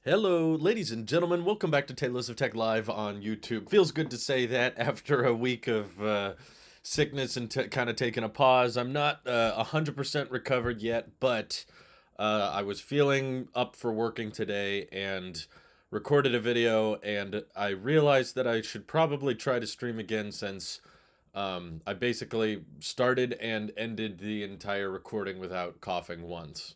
Hello, ladies and gentlemen. Welcome back to Tailosive Tech Live on YouTube. Feels good to say that after a week of sickness and kind of taking a pause. I'm not 100% recovered yet, but I was feeling up for working today and recorded a video, and I realized that I should probably try to stream again since I basically started and ended the entire recording without coughing once.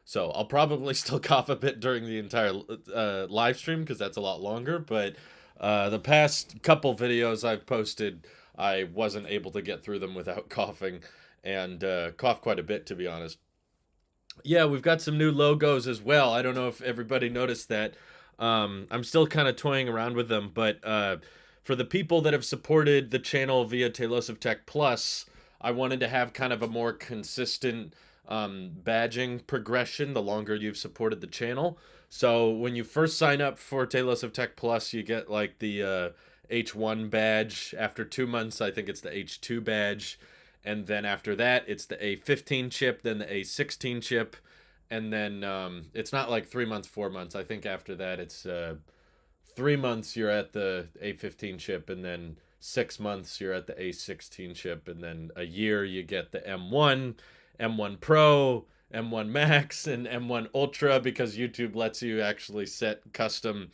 So I'll probably still cough a bit during the entire live stream because that's a lot longer. But the past couple videos I've posted, I wasn't able to get through them without coughing and cough quite a bit, to be honest. Yeah, we've got some new logos as well. I don't know if everybody noticed that. I'm still kind of toying around with them, but for the people that have supported the channel via Tailosive Tech Plus, I wanted to have kind of a more consistent badging progression the longer you've supported the channel. So when you first sign up for Tailosive Tech Plus, you get like the H1 badge. After 2 months, I think it's the H2 badge. And then after that, it's the A15 chip, then the A16 chip. And then it's not like 3 months, 4 months. I think after that, it's 3 months you're at the A15 chip, and then 6 months you're at the A16 chip, and then a year you get the M1, M1 Pro, M1 Max, and M1 Ultra because YouTube lets you actually set custom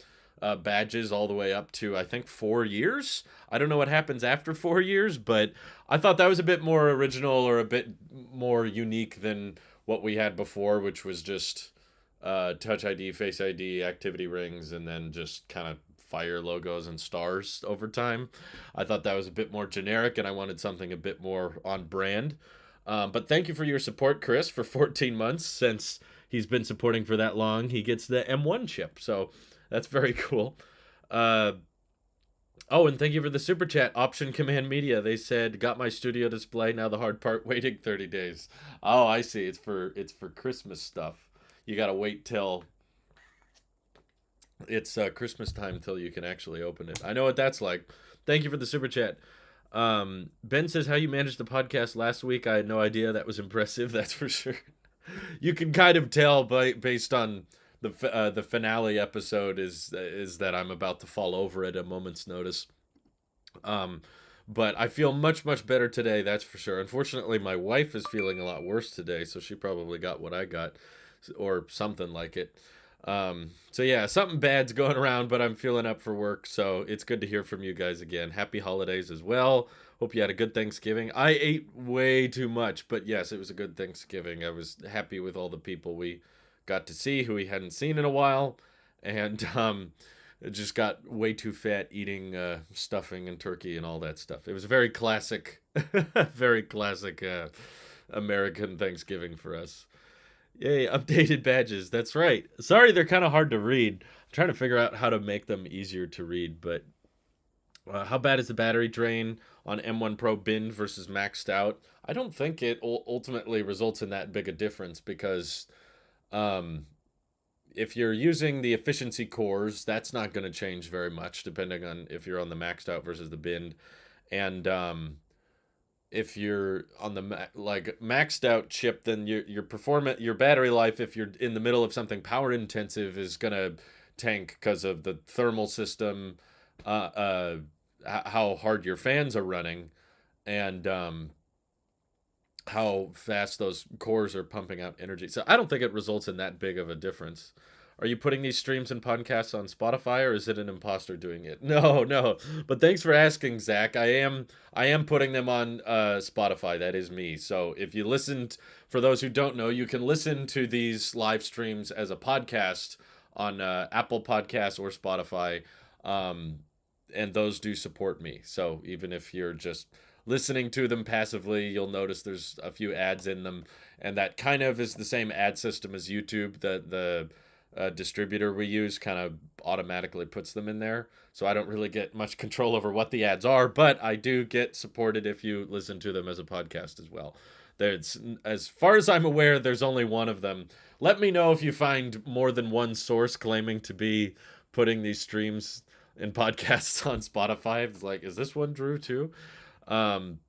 badges all the way up to I think 4 years. I don't know what happens after 4 years, but I thought that was a bit more original or a bit more unique than what we had before, which was just Touch ID, Face ID, activity rings, and then just kind of fire logos and stars over time. I thought that was a bit more generic, and I wanted something a bit more on brand. But thank you for your support, Chris, for 14 months. Since he's been supporting for that long, he gets the M1 chip. So that's very cool. Uh, oh, and thank you for the super chat, Option Command Media. They said, "Got my studio display. Now the hard part, waiting 30 days." Oh, I see. It's for Christmas stuff. You gotta wait till it's Christmas time till you can actually open it. I know what that's like. Thank you for the super chat. Ben says, "How you managed the podcast last week? I had no idea. That was impressive. That's for sure." You can kind of tell based on the finale episode is that I'm about to fall over at a moment's notice. Um, but I feel much better today. That's for sure. Unfortunately, my wife is feeling a lot worse today, so she probably got what I got, or something like it. So yeah, something bad's going around, but I'm feeling up for work, so it's good to hear from you guys again. Happy holidays as well. Hope you had a good Thanksgiving. I ate way too much, but yes, it was a good Thanksgiving. I was happy with all the people we got to see who we hadn't seen in a while, and just got way too fat eating stuffing and turkey and all that stuff. It was very classic, very classic American Thanksgiving for us. Yay, updated badges. That's right. Sorry, they're kind of hard to read. I'm trying to figure out how to make them easier to read, but how bad is the battery drain on M1 Pro binned versus maxed out? I don't think it ultimately results in that big a difference because um, if you're using the efficiency cores, that's not going to change very much depending on if you're on the maxed out versus the binned. And if you're on the like maxed out chip, then your performance, your battery life, if you're in the middle of something power intensive, is gonna tank because of the thermal system, how hard your fans are running, and how fast those cores are pumping out energy. So I don't think it results in that big of a difference. Are you putting these streams and podcasts on Spotify, or is it an imposter doing it? No, no. But thanks for asking, Zach. I am putting them on Spotify. That is me. So if you listened, for those who don't know, you can listen to these live streams as a podcast on Apple Podcasts or Spotify, and those do support me. So even if you're just listening to them passively, you'll notice there's a few ads in them, and that kind of is the same ad system as YouTube. The distributor we use kind of automatically puts them in there. So I don't really get much control over what the ads are, but I do get supported if you listen to them as a podcast as well. There's, as far as I'm aware, there's only one of them. Let me know if you find more than one source claiming to be putting these streams and podcasts on Spotify. It's like, is this one true too? Um,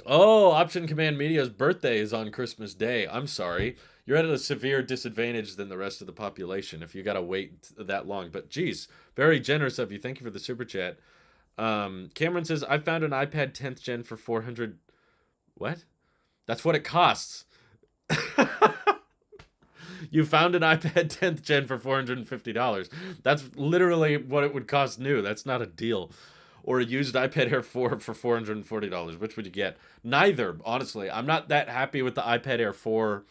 Oh, Option Command Media's birthday is on Christmas Day. I'm sorry. You're at a severe disadvantage than the rest of the population if you got to wait that long. But geez, very generous of you. Thank you for the super chat. Cameron says, I found an iPad 10th gen for 400. What? That's what it costs. You found an iPad 10th gen for $450. That's literally what it would cost new. That's not a deal. Or a used iPad Air 4 for $440. Which would you get? Neither, honestly. I'm not that happy with the iPad Air 4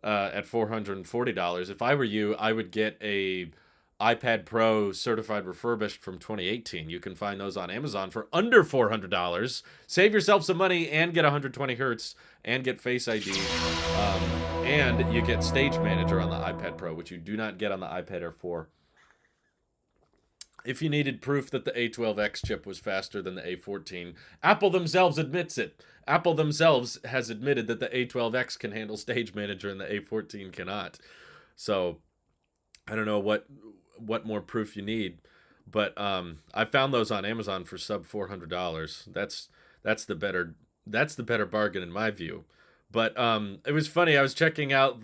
at $440. If I were you, I would get a iPad Pro certified refurbished from 2018. You can find those on Amazon for under $400. Save yourself some money and get 120 hertz and get Face ID. Um, and you get Stage Manager on the iPad Pro, which you do not get on the iPad Air 4. If you needed proof that the A12X chip was faster than the A14, Apple themselves admits it. Apple themselves has admitted that the A12X can handle Stage Manager and the A14 cannot. So I don't know what more proof you need, but I found those on Amazon for sub $400. That's the better bargain in my view. But it was funny. I was checking out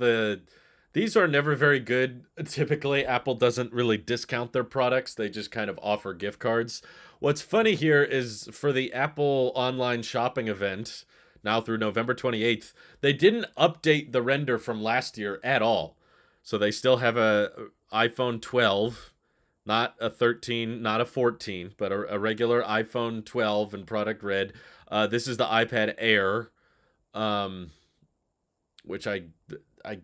these are never very good. Typically, Apple doesn't really discount their products. They just kind of offer gift cards. What's funny here is for the Apple online shopping event, now through November 28th, they didn't update the render from last year at all. So they still have a iPhone 12, not a 13, not a 14, but a regular iPhone 12 in product red. This is the iPad Air, um, which I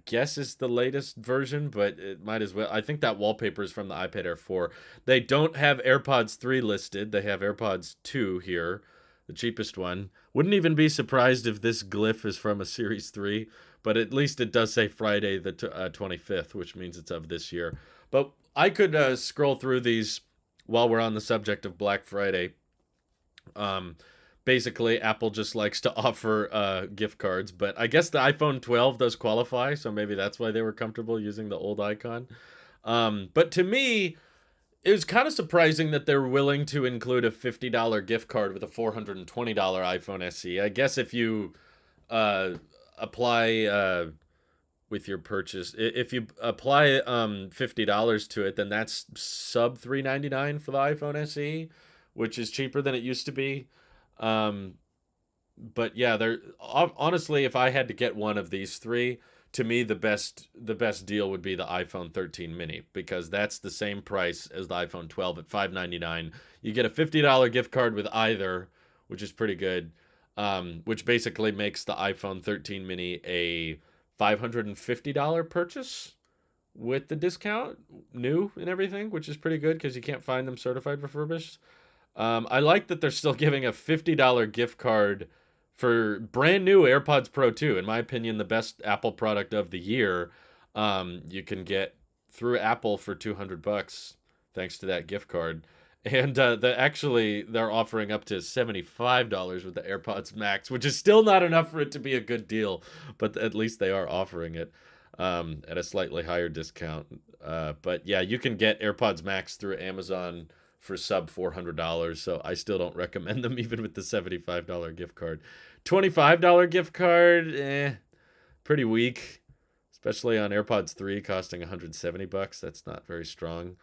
guess is the latest version, but it might as well. I think that wallpaper is from the iPad Air 4. They don't have AirPods 3 listed. They have AirPods 2 here, the cheapest one. Wouldn't even be surprised if this glyph is from a Series 3, but at least it does say Friday the 25th, which means it's of this year. But I could scroll through these while we're on the subject of Black Friday. Um, Basically, Apple just likes to offer gift cards, but I guess the iPhone 12 does qualify, so maybe that's why they were comfortable using the old icon. But to me, it was kind of surprising that they're willing to include a $50 gift card with a $420 iPhone SE. I guess if you uh, apply with your purchase, if you apply $50 to it, then that's sub $399 for the iPhone SE, which is cheaper than it used to be. Um, but yeah, they're honestly, if I had to get one of these three, to me the best deal would be the iPhone 13 mini because that's the same price as the iPhone 12 at $599. You get a $50 gift card with either, which is pretty good. Which basically makes the iPhone 13 mini a $550 purchase with the discount, new and everything, which is pretty good because you can't find them certified refurbished. I like that they're still giving a $50 gift card for brand new AirPods Pro 2. In my opinion, the best Apple product of the year. You can get through Apple for $200 thanks to that gift card. And they're offering up to $75 with the AirPods Max, which is still not enough for it to be a good deal, but at least they are offering it at a slightly higher discount. But yeah, you can get AirPods Max through Amazon for sub $400, so I still don't recommend them even with the $75 gift card. $25 gift card, pretty weak, especially on AirPods 3 costing $170. That's not very strong.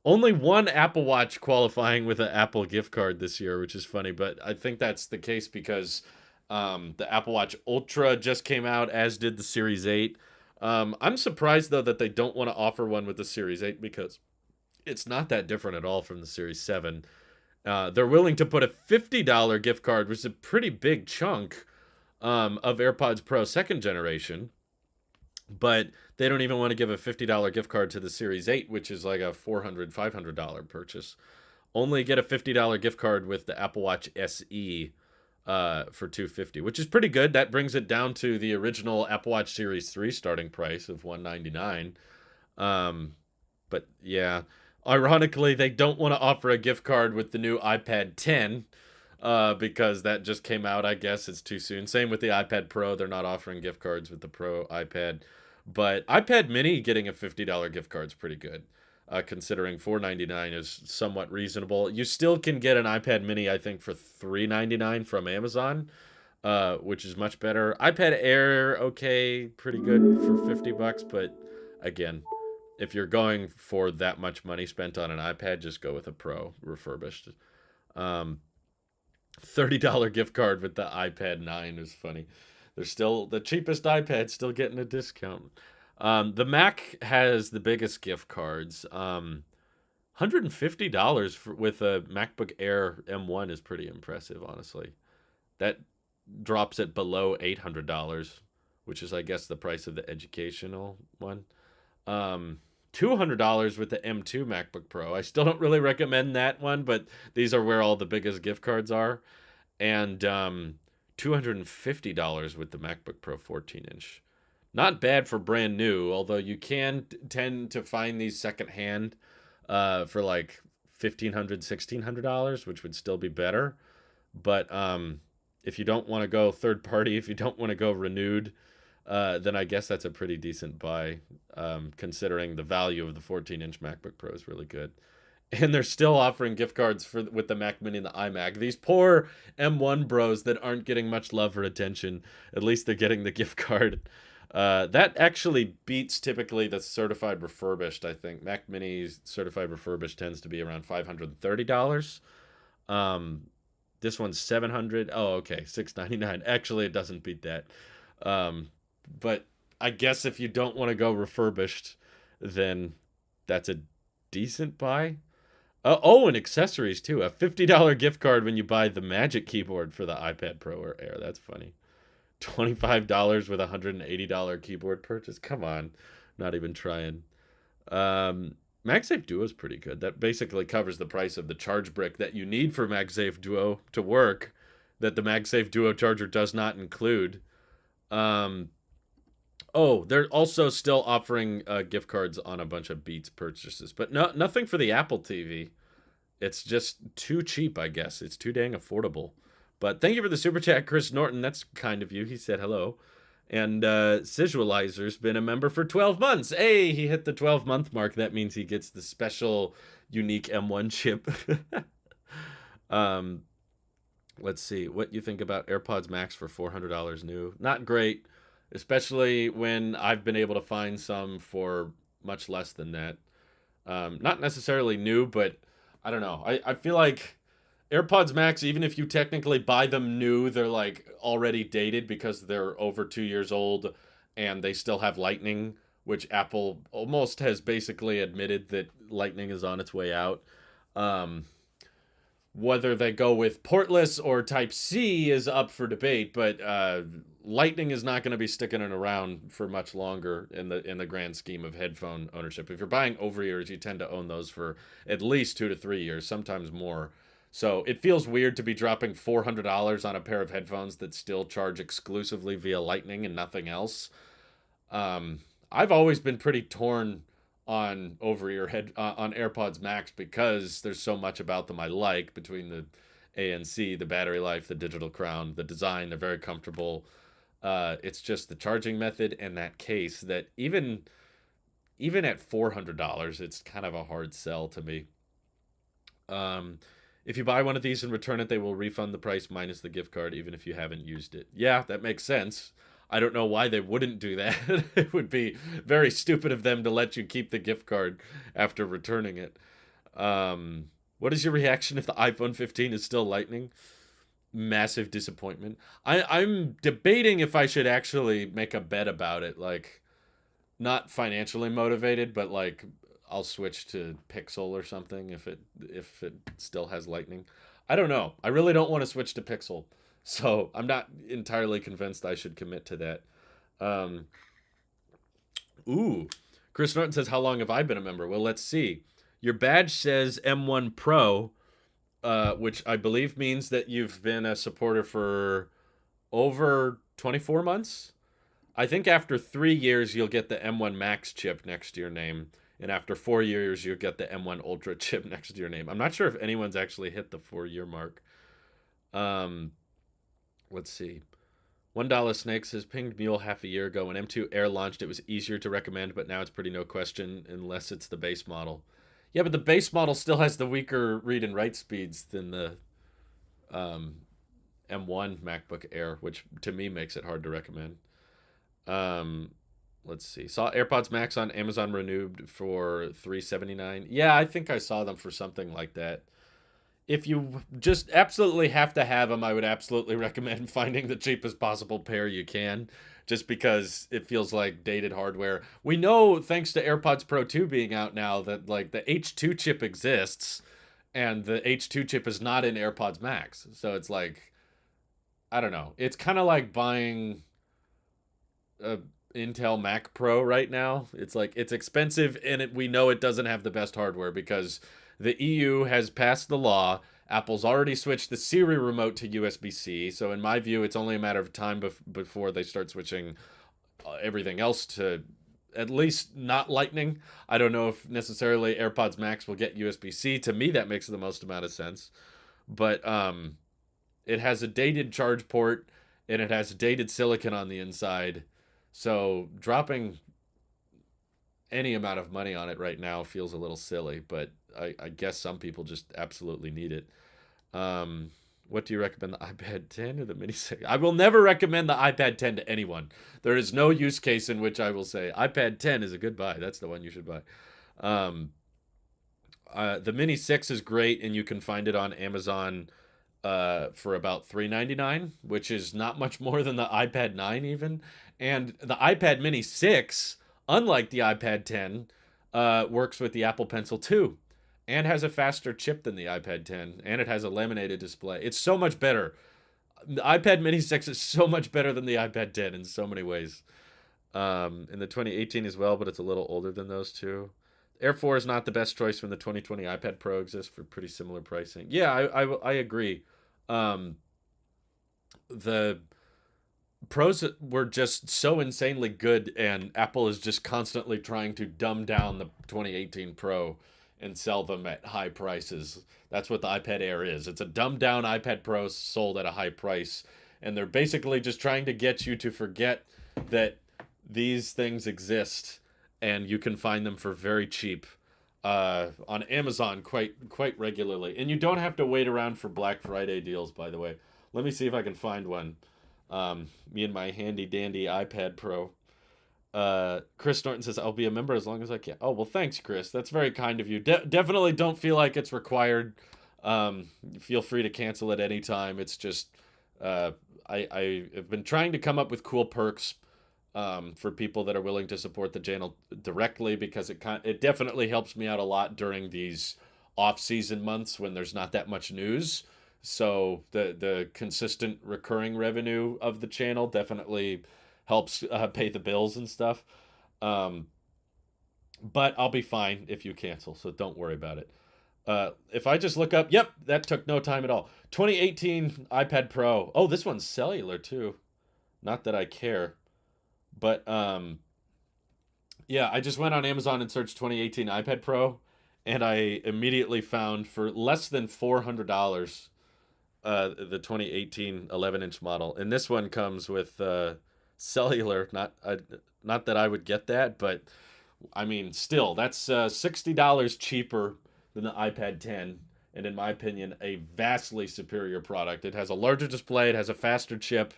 Only one Apple Watch qualifying with an Apple gift card this year, which is funny, but I think that's the case because the Apple Watch Ultra just came out, as did the Series 8. I'm surprised, though, that they don't want to offer one with the Series 8 because it's not that different at all from the Series 7. They're willing to put a $50 gift card, which is a pretty big chunk of AirPods Pro second generation, but they don't even want to give a $50 gift card to the Series 8, which is like a $500 purchase. Only get a $50 gift card with the Apple Watch SE for $250, which is pretty good. That brings it down to the original Apple Watch Series 3 starting price of $199. But yeah, ironically, they don't want to offer a gift card with the new iPad 10 because that just came out. I guess it's too soon. Same with the iPad Pro. They're not offering gift cards with the Pro iPad. But iPad Mini getting a $50 gift card is pretty good, considering $499 is somewhat reasonable. You still can get an iPad Mini, I think, for $399 from Amazon. which is much better. iPad Air, okay, pretty good for $50, but again, if you're going for that much money spent on an iPad, just go with a Pro refurbished. Um, $30 gift card with the iPad 9 is funny. They're still the cheapest iPad, still getting a discount. The Mac has the biggest gift cards. $150 with a MacBook Air M1 is pretty impressive, honestly. That drops it below $800, which is, I guess, the price of the educational one. Um, $200 with the M2 MacBook Pro. I still don't really recommend that one, but these are where all the biggest gift cards are. And $250 with the MacBook Pro 14-inch. Not bad for brand new, although you can tend to find these secondhand for like $1,500, $1,600, which would still be better. But if you don't want to go third party, if you don't want to go renewed, then I guess that's a pretty decent buy, considering the value of the 14-inch MacBook Pro is really good. And they're still offering gift cards for with the Mac Mini and the iMac. These poor M1 bros that aren't getting much love or attention. At least they're getting the gift card. That actually beats typically the certified refurbished. I think Mac Mini certified refurbished tends to be around $530. This one's 700. Oh, okay, 699. Actually, it doesn't beat that. Um, but I guess if you don't want to go refurbished, then that's a decent buy. Oh, and accessories too. A $50 gift card when you buy the Magic Keyboard for the iPad Pro or Air. That's funny. $25 with a $180 keyboard purchase. Come on, not even trying. MagSafe Duo is pretty good. That basically covers the price of the charge brick that you need for MagSafe Duo to work, that the MagSafe Duo charger does not include. Um, oh, they're also still offering gift cards on a bunch of Beats purchases, but nothing for the Apple TV. It's just too cheap, I guess. It's too dang affordable. But thank you for the super chat, Chris Norton. That's kind of you. He said hello. And Sisualizer's been a member for 12 months. Hey, he hit the 12-month mark. That means he gets the special, unique M1 chip. um, let's see. What you think about AirPods Max for $400 new? Not great, especially when I've been able to find some for much less than that. Not necessarily new, but I don't know. I feel like AirPods Max, even if you technically buy them new, they're like already dated because they're over 2 years old and they still have Lightning, which Apple almost has basically admitted that Lightning is on its way out. Um, Whether they go with portless or Type C is up for debate, but Lightning is not going to be sticking it around for much longer in the grand scheme of headphone ownership. If you're buying over ears, you tend to own those for at least 2 to 3 years, sometimes more. So it feels weird to be dropping $400 on a pair of headphones that still charge exclusively via Lightning and nothing else. I've always been pretty torn on over ear head on AirPods Max because there's so much about them I like, between the ANC, the battery life, the digital crown, the design. They're very comfortable. It's just the charging method and that case that even at $400, it's kind of a hard sell to me. If you buy one of these and return it, they will refund the price minus the gift card, even if you haven't used it. Yeah, that makes sense. I don't know why they wouldn't do that. It would be very stupid of them to let you keep the gift card after returning it. What is your reaction if the iPhone 15 is still Lightning? Massive disappointment. I'm debating if I should actually make a bet about it. Like, not financially motivated, but like I'll switch to Pixel or something if it still has Lightning. I don't know. I really don't want to switch to Pixel, so I'm not entirely convinced I should commit to that. Um, ooh, Chris Norton says, "How long have I been a member?" Well, let's see. Your badge says M1 Pro, which I believe means that you've been a supporter for over 24 months. I think after 3 years, you'll get the M1 Max chip next to your name. And after 4 years, you'll get the M1 Ultra chip next to your name. I'm not sure if anyone's actually hit the 4 year mark. Um, let's see. $1 Snake says, pinged Mule half a year ago. When M2 Air launched, it was easier to recommend, but now it's pretty no question unless it's the base model. Yeah, but the base model still has the weaker read and write speeds than the um, M1 MacBook Air, which to me makes it hard to recommend. Um, let's see. Saw AirPods Max on Amazon renewed for $379. Yeah, I think I saw them for something like that. If you just absolutely have to have them, I would absolutely recommend finding the cheapest possible pair you can, just because it feels like dated hardware. We know, thanks to AirPods Pro 2 being out now, that like the H2 chip exists, and the H2 chip is not in AirPods Max. So it's like, I don't know. It's kind of like buying a Intel Mac Pro right now. It's like it's expensive, and we know it doesn't have the best hardware because the EU has passed the law. Apple's already switched the Siri remote to USB-C. So in my view, it's only a matter of time before they start switching everything else to at least not Lightning. I don't know if necessarily AirPods Max will get USB-C. To me, that makes the most amount of sense. But it has a dated charge port, and it has dated silicon on the inside. So dropping any amount of money on it right now feels a little silly, but I guess some people just absolutely need it. What do you recommend, the iPad 10 or the Mini 6? I will never recommend the iPad 10 to anyone. There is no use case in which I will say iPad 10 is a good buy. That's the one you should buy. The Mini 6 is great, and you can find it on Amazon for about $399, which is not much more than the iPad 9 even. And the iPad Mini 6, unlike the iPad 10, works with the Apple Pencil 2 and has a faster chip than the iPad 10, and it has a laminated display. It's so much better. The iPad Mini 6 is so much better than the iPad 10 in so many ways. In the 2018 as well, but it's a little older than those two. Air 4 is not the best choice when the 2020 iPad Pro exists for pretty similar pricing. Yeah, I agree. The Pros were just so insanely good, and Apple is just constantly trying to dumb down the 2018 Pro and sell them at high prices. That's what the iPad Air is. It's a dumbed down iPad Pro sold at a high price, and they're basically just trying to get you to forget that these things exist, and you can find them for very cheap on Amazon quite regularly. And you don't have to wait around for Black Friday deals, by the way. Let me see if I can find one. Me and my handy dandy iPad Pro. Chris Norton says, I'll be a member as long as I can. Oh, well, thanks, Chris. That's very kind of you. Definitely don't feel like it's required. Feel free to cancel at any time. It's just, I have been trying to come up with cool perks for people that are willing to support the channel directly, because it definitely helps me out a lot during these off-season months when there's not that much news. So the consistent recurring revenue of the channel definitely helps pay the bills and stuff. But I'll be fine if you cancel, so don't worry about it. If I just look up, yep, that took no time at all. 2018 iPad Pro. Oh, this one's cellular too. Not that I care. But yeah, I just went on Amazon and searched 2018 iPad Pro, and I immediately found for less than $400 the 2018 11-inch model. And this one comes with cellular. Not that I would get that, but I mean, still, that's $60 cheaper than the iPad 10, and in my opinion, a vastly superior product. It has a larger display, it has a faster chip.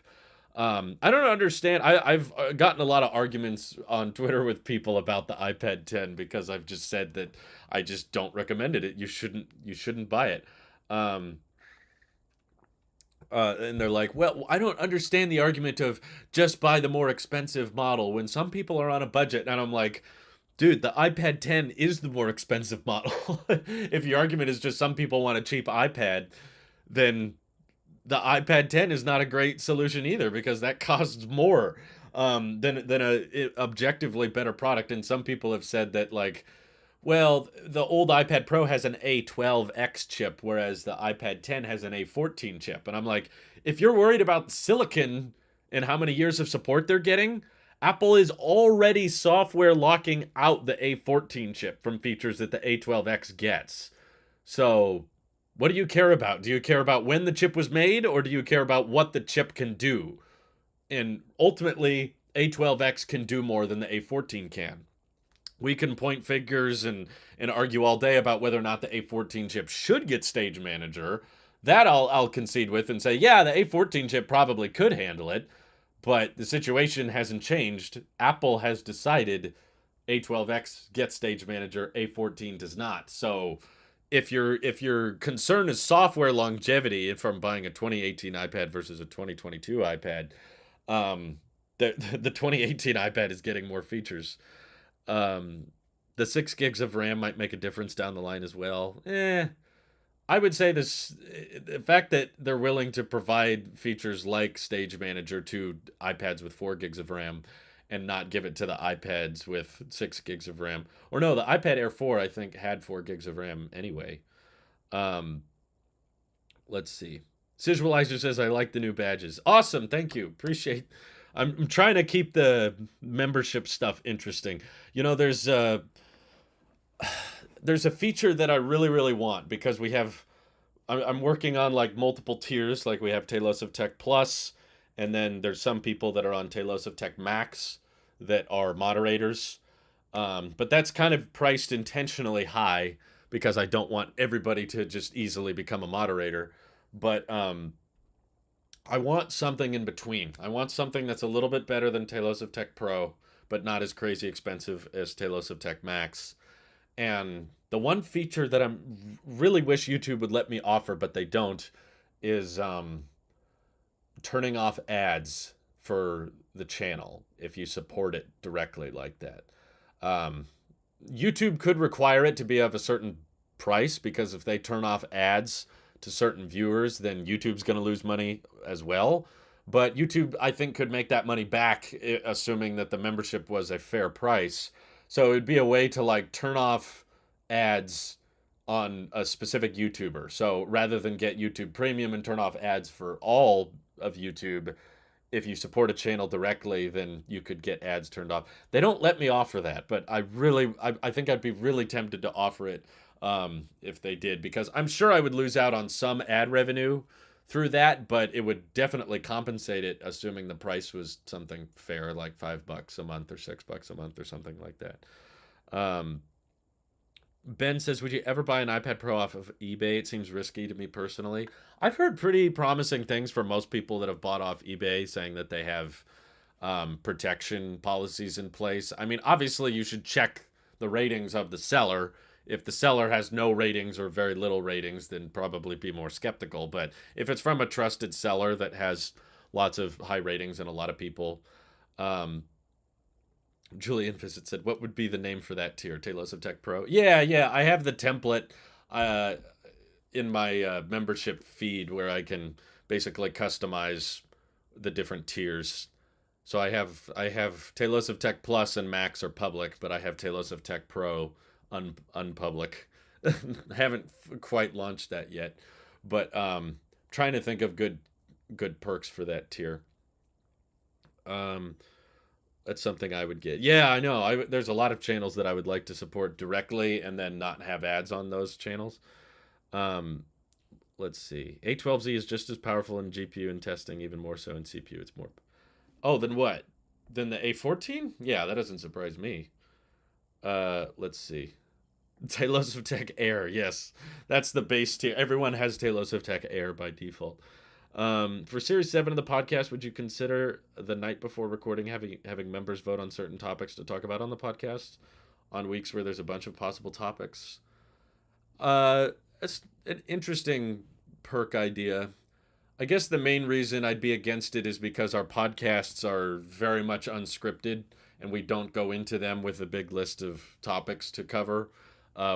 I don't understand. I've gotten a lot of arguments on Twitter with people about the iPad 10 because I've just said that I just don't recommend it. You shouldn't buy it. And they're like, well, I don't understand the argument of just buy the more expensive model when some people are on a budget. And I'm like, dude, the iPad 10 is the more expensive model. If your argument is just some people want a cheap iPad, then the iPad 10 is not a great solution either, because that costs more than a objectively better product. And some people have said that, like, well, the old iPad Pro has an A12X chip, whereas the iPad 10 has an A14 chip. And I'm like, if you're worried about silicon and how many years of support they're getting, Apple is already software locking out the A14 chip from features that the A12X gets. So what do you care about? Do you care about when the chip was made, or do you care about what the chip can do? And ultimately, A12X can do more than the A14 can. We can point fingers and argue all day about whether or not the A14 chip should get Stage Manager. That I'll concede with and say, yeah, the A14 chip probably could handle it, but the situation hasn't changed. Apple has decided A12X gets Stage Manager, A14 does not. So if your concern is software longevity from buying a 2018 iPad versus a 2022 iPad, um, the 2018 iPad is getting more features. Um, the 6 gigs of RAM might make a difference down the line as well. I would say the fact that they're willing to provide features like Stage Manager to iPads with 4 gigs of RAM and not give it to the iPads with 6 gigs of RAM. Or no, the iPad Air 4 I think had 4 gigs of RAM anyway. Um, let's see. Visualizer says I like the new badges. Awesome, thank you. Appreciate. I'm trying to keep the membership stuff interesting. You know, there's a feature that I really want because we have I'm working on like multiple tiers. Like we have Tailosive Tech Plus, and then there's some people that are on Tailosive Tech Max that are moderators. But that's kind of priced intentionally high because I don't want everybody to just easily become a moderator. But I want something in between. I want something that's a little bit better than Tailosive Tech Pro, but not as crazy expensive as Tailosive Tech Max. And the one feature that I really wish YouTube would let me offer, but they don't, is turning off ads for the channel if you support it directly like that. Um, YouTube could require it to be of a certain price because if they turn off ads to certain viewers, then YouTube's going to lose money as well. But YouTube, I think, could make that money back, assuming that the membership was a fair price. So it'd be a way to like turn off ads on a specific YouTuber. So rather than get YouTube Premium and turn off ads for all of YouTube, if you support a channel directly, then you could get ads turned off. They don't let me offer that, but I think I'd be really tempted to offer it if they did, because I'm sure I would lose out on some ad revenue through that, but it would definitely compensate it, assuming the price was something fair, like $5 a month or $6 a month or something like that. Um, Ben says, would you ever buy an iPad Pro off of eBay? It seems risky to me personally. I've heard pretty promising things from most people that have bought off eBay, saying that they have protection policies in place. I mean, obviously, you should check the ratings of the seller. If the seller has no ratings or very little ratings, then probably be more skeptical. But if it's from a trusted seller that has lots of high ratings and a lot of people, um, Julian Visit said, "What would be the name for that tier? Tailosive Tech Pro." Yeah. I have the template uh, in my membership feed where I can basically customize the different tiers. So I have Tailosive Tech Plus and Max are public, but I have Tailosive Tech Pro unpublic. Haven't quite launched that yet, but trying to think of good perks for that tier. Um, that's something I would get. Yeah, I know. There's a lot of channels that I would like to support directly and then not have ads on those channels. Um, let's see. A12Z is just as powerful in GPU and testing, even more so in CPU. It's more. Oh, then what? Then the A14? Yeah, that doesn't surprise me. Let's see. Tailosive Tech Air. Yes, that's the base tier. Everyone has Tailosive Tech Air by default. For Series 7 of the podcast, would you consider the night before recording having members vote on certain topics to talk about on the podcast on weeks where there's a bunch of possible topics? It's an interesting perk idea. I guess the main reason I'd be against it is because our podcasts are very much unscripted and we don't go into them with a big list of topics to cover.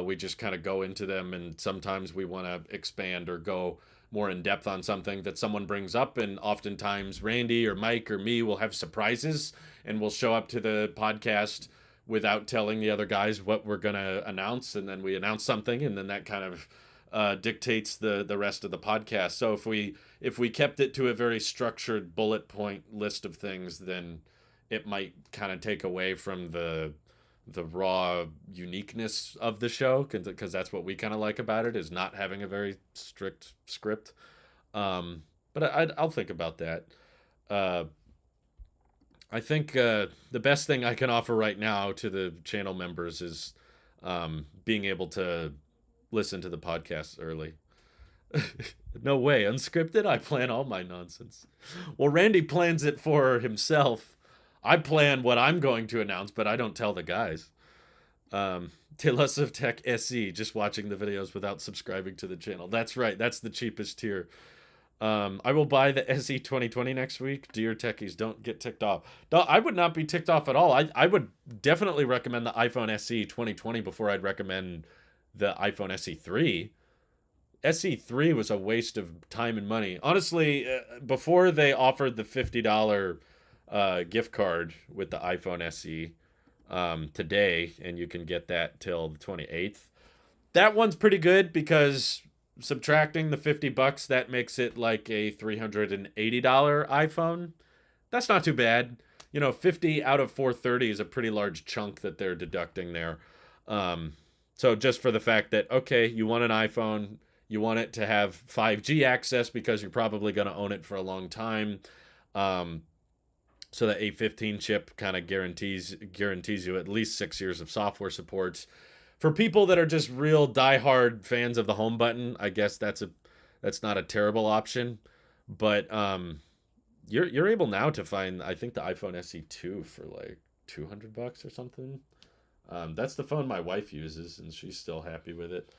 We just kind of go into them, and sometimes we want to expand or go more in depth on something that someone brings up, and oftentimes Randy or Mike or me will have surprises and we'll show up to the podcast without telling the other guys what we're going to announce, and then we announce something, and then that kind of dictates the rest of the podcast. So if we kept it to a very structured bullet point list of things, then it might kind of take away from the raw uniqueness of the show, because that's what we kind of like about it, is not having a very strict script. But I'll think about that. Uh, I think the best thing I can offer right now to the channel members is being able to listen to the podcast early. No way. Unscripted? I plan all my nonsense. Well, Randy plans it for himself. I plan what I'm going to announce, but I don't tell the guys. Tailosive Tech SE, just watching the videos without subscribing to the channel. That's right. That's the cheapest tier. I will buy the SE 2020 next week. Dear techies, don't get ticked off. No, I would not be ticked off at all. I would definitely recommend the iPhone SE 2020 before I'd recommend the iPhone SE 3. SE 3 was a waste of time and money. Honestly, before they offered the $50 gift card with the iPhone SE today, and you can get that till the 28th. That one's pretty good because subtracting the $50, that makes it like a $380 iPhone. That's not too bad. 50 out of 430 is a pretty large chunk that they're deducting there. So just for the fact that, okay, you want an iPhone, you want it to have 5G access because you're probably going to own it for a long time. So the A15 chip kind of guarantees you at least 6 years of software support. For people that are just real diehard fans of the home button, I guess that's not a terrible option. But you're able now to find, I think, the iPhone SE2 for like $200 or something. That's the phone my wife uses, and she's still happy with it.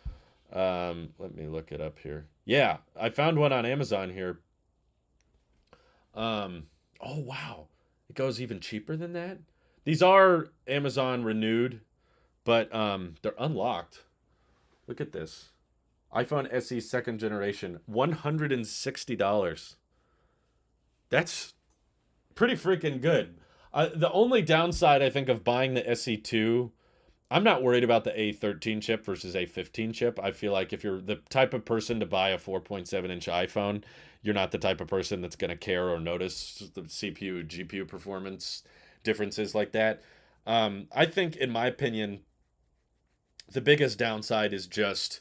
Let me look it up here. Yeah, I found one on Amazon here. Oh wow, it goes even cheaper than that. These are Amazon renewed, but they're unlocked. Look at this. iPhone SE second generation, $160. That's pretty freaking good. The only downside I think of buying the SE2, I'm not worried about the A13 chip versus A15 chip. I feel like if you're the type of person to buy a 4.7-inch iPhone, you're not the type of person that's going to care or notice the CPU, GPU performance differences like that. I think, in my opinion, the biggest downside is just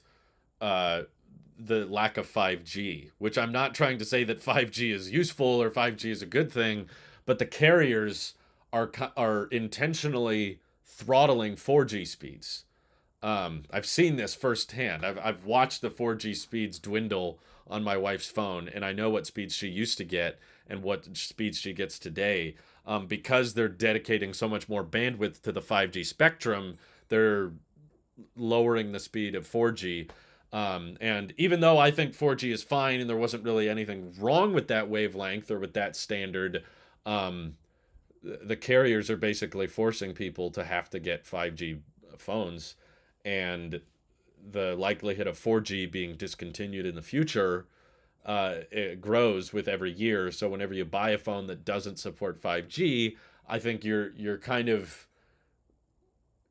uh, the lack of 5G, which I'm not trying to say that 5G is useful or 5G is a good thing, but the carriers are intentionally throttling 4G speeds. I've seen this firsthand. I've watched the 4G speeds dwindle on my wife's phone, and I know what speeds she used to get and what speeds she gets today. Because they're dedicating so much more bandwidth to the 5G spectrum, they're lowering the speed of 4G. And even though I think 4G is fine and there wasn't really anything wrong with that wavelength or with that standard, the carriers are basically forcing people to have to get 5G phones, and the likelihood of 4G being discontinued in the future it grows with every year. So whenever you buy a phone that doesn't support 5G, I think you're kind of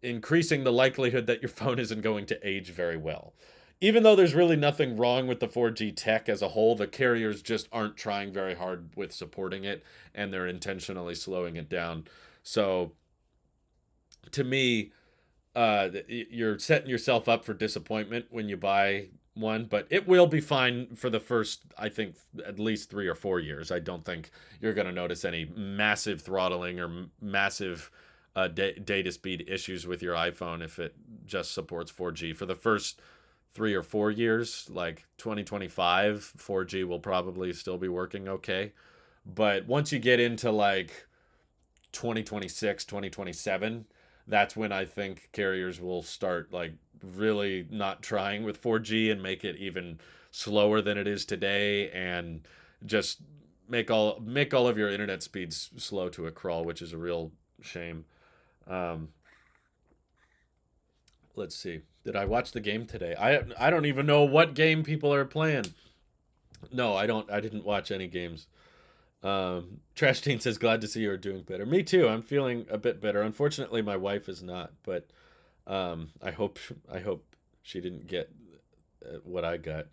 increasing the likelihood that your phone isn't going to age very well. Even though there's really nothing wrong with the 4G tech as a whole, the carriers just aren't trying very hard with supporting it, and they're intentionally slowing it down. So, to me, you're setting yourself up for disappointment when you buy one, but it will be fine for the first, I think, at least 3 or 4 years. I don't think you're going to notice any massive throttling or massive data speed issues with your iPhone if it just supports 4G. For the first 3 or 4 years, like 2025, 4G will probably still be working okay. But once you get into like 2026, 2027, that's when I think carriers will start like really not trying with 4G and make it even slower than it is today, and just make all of your internet speeds slow to a crawl, which is a real shame. Um, let's see. Did I watch the game today? I don't even know what game people are playing. No, I don't. I didn't watch any games. Trash Teen says, "Glad to see you are doing better." Me too. I'm feeling a bit better. Unfortunately, my wife is not, but I hope she didn't get what I got.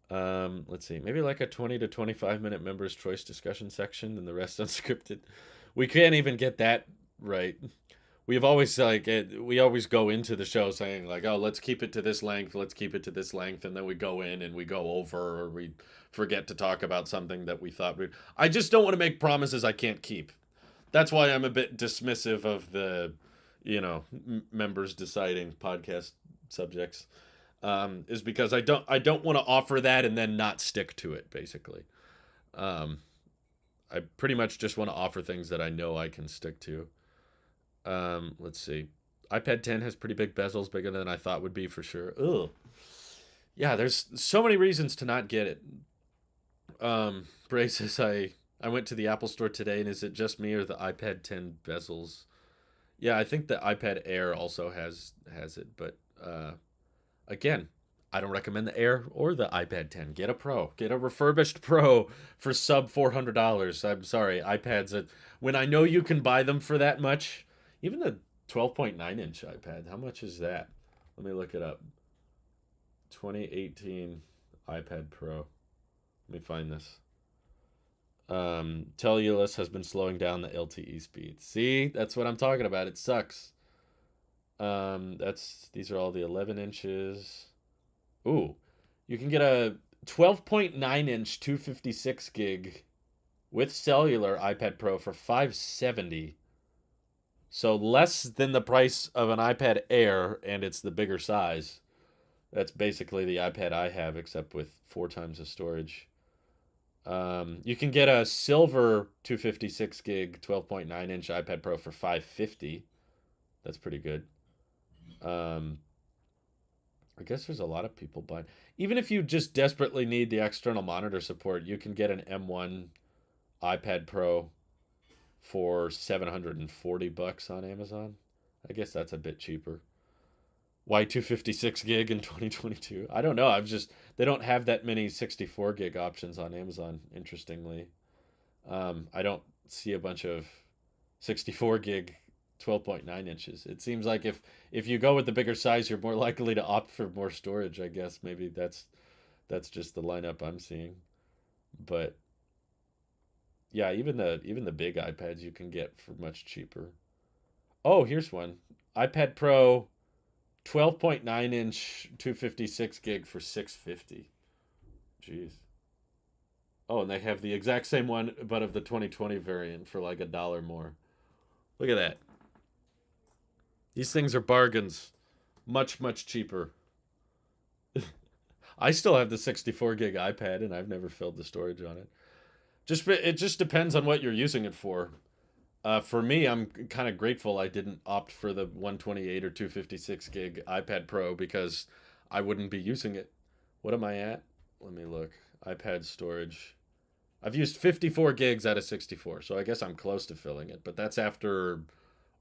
Let's see. Maybe like a 20 to 25 minute members' choice discussion section, and the rest unscripted. We can't even get that right. We've always we always go into the show saying like, oh, let's keep it to this length, let's keep it to this length, and then we go in and we go over, or we forget to talk about something that we thought we'd. I just don't want to make promises I can't keep. That's why I'm a bit dismissive of the, members deciding podcast subjects. is because I don't want to offer that and then not stick to it. Basically, um, I pretty much just want to offer things that I know I can stick to. Let's see. iPad 10 has pretty big bezels, bigger than I thought would be for sure. Ugh. Yeah, there's so many reasons to not get it. Braces, I went to the Apple store today, and is it just me or the iPad 10 bezels? Yeah, I think the iPad Air also has it, but again, I don't recommend the Air or the iPad 10. Get a Pro. Get a refurbished Pro for sub $400. I'm sorry, iPads. When I know you can buy them for that much, even the 12.9-inch iPad. How much is that? Let me look it up. 2018 iPad Pro. Let me find this. Tailosive has been slowing down the LTE speed. See, that's what I'm talking about. It sucks. These are all the 11 inches. Ooh, you can get a 12.9-inch 256 gig with cellular iPad Pro for 570. So less than the price of an iPad Air, and it's the bigger size. That's basically the iPad I have, except with 4 times the storage. You can get a silver 256 gig 12.9-inch iPad Pro for 550. That's pretty good. Um, I guess there's a lot of people buying. Even if you just desperately need the external monitor support, you can get an M1 iPad Pro for $740 on Amazon. I guess that's a bit cheaper. Why 256 gig in 2022? I don't know. They don't have that many 64 gig options on Amazon, interestingly. I don't see a bunch of 64 gig 12.9 inches. It seems like if you go with the bigger size, you're more likely to opt for more storage, I guess. Maybe that's just the lineup I'm seeing. But yeah, even the big iPads you can get for much cheaper. Oh, here's one. iPad Pro 12.9-inch 256 gig for 650. Jeez. Oh, and they have the exact same one but of the 2020 variant for like $1 more. Look at that. These things are bargains. Much, much cheaper. I still have the 64 gig iPad and I've never filled the storage on it. It just depends on what you're using it for. For me, I'm kind of grateful I didn't opt for the 128 or 256 gig iPad Pro because I wouldn't be using it. What am I at? Let me look. iPad storage. I've used 54 gigs out of 64, so I guess I'm close to filling it. But that's after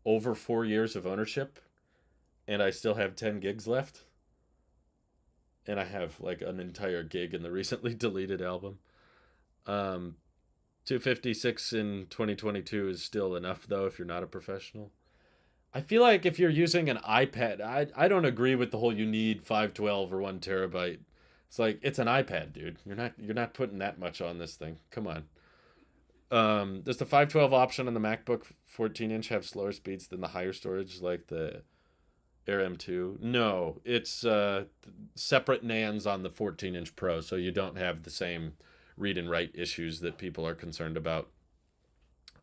over 4 years of ownership, and I still have 10 gigs left. And I have like an entire gig in the recently deleted album. Um, 256 in 2022 is still enough, though, if you're not a professional. I feel like if you're using an iPad, I don't agree with the whole you need 512 or 1 terabyte. It's like it's an iPad, dude. You're not putting that much on this thing. Come on. Does the 512 option on the MacBook 14-inch have slower speeds than the higher storage like the Air M2? No, it's separate NANds on the 14-inch Pro, so you don't have the same read and write issues that people are concerned about.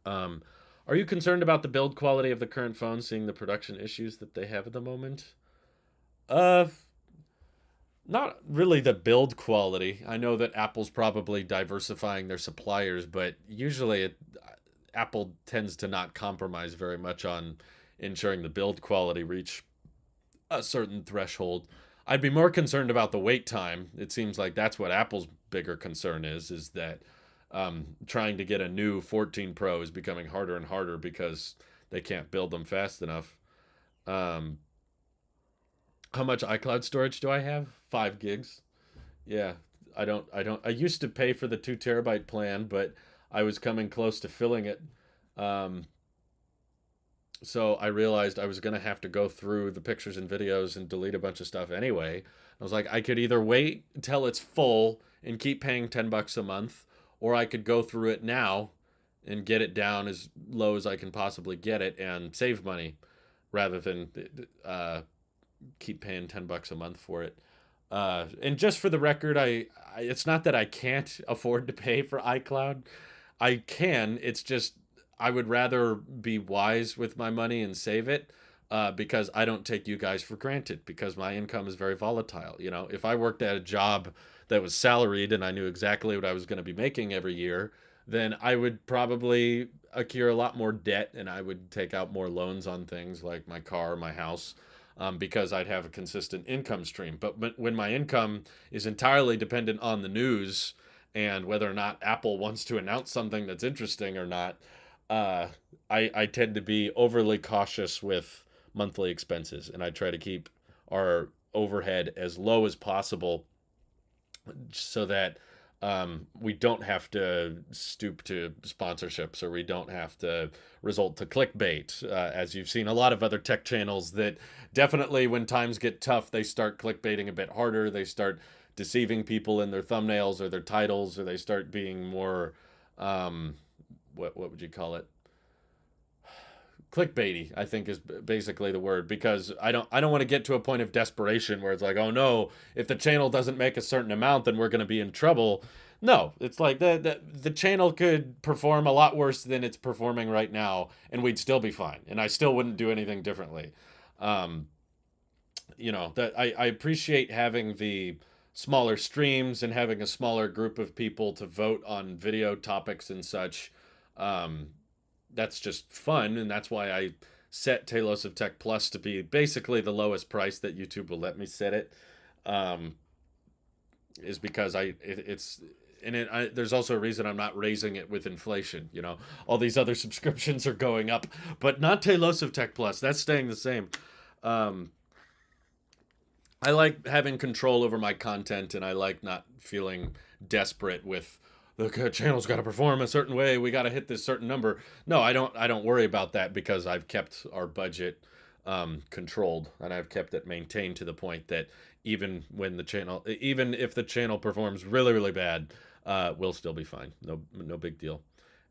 Um, are you concerned about the build quality of the current phone, seeing the production issues that they have at the moment? Uh, Not really the build quality. I know that Apple's probably diversifying their suppliers, but usually Apple tends to not compromise very much on ensuring the build quality reach a certain threshold. I'd be more concerned about the wait time. It seems like that's what Apple's bigger concern is that trying to get a new 14 Pro is becoming harder and harder because they can't build them fast enough. Um, how much iCloud storage do I have? 5 gigs. Yeah, I used to pay for the 2 terabyte plan, but I was coming close to filling it. Um, so I realized I was going to have to go through the pictures and videos and delete a bunch of stuff anyway. I was like, I could either wait until it's full and keep paying $10 a month, or I could go through it now and get it down as low as I can possibly get it and save money rather than uh, keep paying $10 a month for it. And just for the record, it's not that I can't afford to pay for iCloud. I can. It's just I would rather be wise with my money and save it. because I don't take you guys for granted because my income is very volatile. If I worked at a job that was salaried and I knew exactly what I was going to be making every year, then I would probably accrue a lot more debt and I would take out more loans on things like my car, my house, because I'd have a consistent income stream. But when my income is entirely dependent on the news and whether or not Apple wants to announce something that's interesting or not, uh, I tend to be overly cautious with monthly expenses, and I try to keep our overhead as low as possible so that we don't have to stoop to sponsorships or we don't have to resort to clickbait. As you've seen, a lot of other tech channels that definitely, when times get tough, they start clickbaiting a bit harder. They start deceiving people in their thumbnails or their titles, or they start being more, what would you call it? Clickbaity, I think, is basically the word, because I don't want to get to a point of desperation where it's like, oh no, if the channel doesn't make a certain amount, then we're going to be in trouble. No, it's like the channel could perform a lot worse than it's performing right now, and we'd still be fine, and I still wouldn't do anything differently. Um, that I appreciate having the smaller streams and having a smaller group of people to vote on video topics and such. Um, that's just fun, and that's why I set Tailosive Tech Plus to be basically the lowest price that YouTube will let me set it. Um, is because it's and there's also a reason I'm not raising it with inflation. All these other subscriptions are going up, but not Tailosive Tech Plus. That's staying the same. Um, I like having control over my content, and I like not feeling desperate with the channel's got to perform a certain way. We got to hit this certain number. No, I don't. I don't worry about that because I've kept our budget controlled, and I've kept it maintained to the point that even if the channel performs really, really bad, we'll still be fine. No big deal.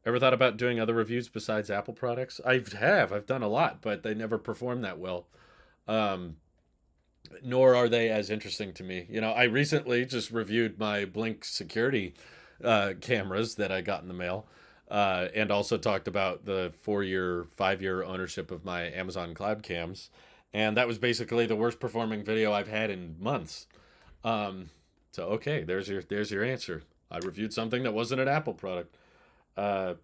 Ever thought about doing other reviews besides Apple products? I've done a lot, but they never perform that well. Um, Nor are they as interesting to me. I recently just reviewed my Blink security cameras that I got in the mail, and also talked about the 4-year, 5-year ownership of my Amazon Cloud cams, and that was basically the worst performing video I've had in months. Um, so okay, there's your answer. I reviewed something that wasn't an Apple product. Uh,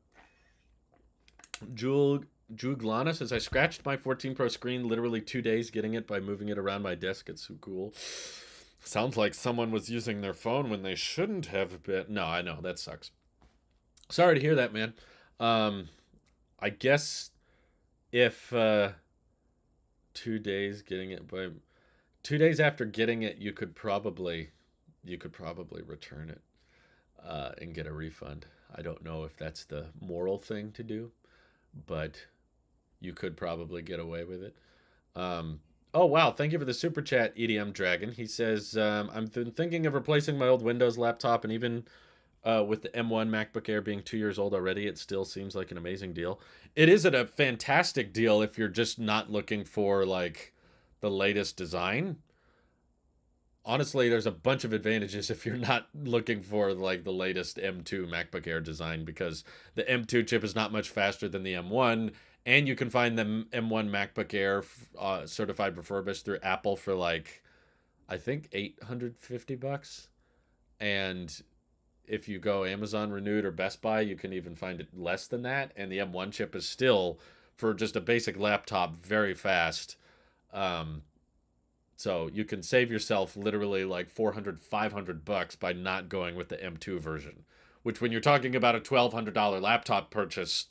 Jewel Juglana says, I scratched my 14 Pro screen literally 2 days getting it by moving it around my desk. It's so cool. Sounds like someone was using their phone when they shouldn't have been. No, I know. That sucks. Sorry to hear that, man. Um, I guess if 2 days getting it by 2 days after getting it, you could probably return it and get a refund. I don't know if that's the moral thing to do, but you could probably get away with it. Oh, wow. Thank you for the super chat, EDM Dragon. He says, I'm thinking of replacing my old Windows laptop, and even with the M1 MacBook Air being 2 years old already, it still seems like an amazing deal. It is a fantastic deal if you're just not looking for, like, the latest design. Honestly, there's a bunch of advantages if you're not looking for like the latest M2 MacBook Air design, because the M2 chip is not much faster than the M1, and you can find the M1 MacBook Air certified refurbished through Apple for like I think $850, and if you go Amazon Renewed or Best Buy, you can even find it less than that, and the M1 chip is still, for just a basic laptop, very fast. Um, so you can save yourself literally like 400, $500 by not going with the M2 version, which when you're talking about a $1,200 laptop purchase,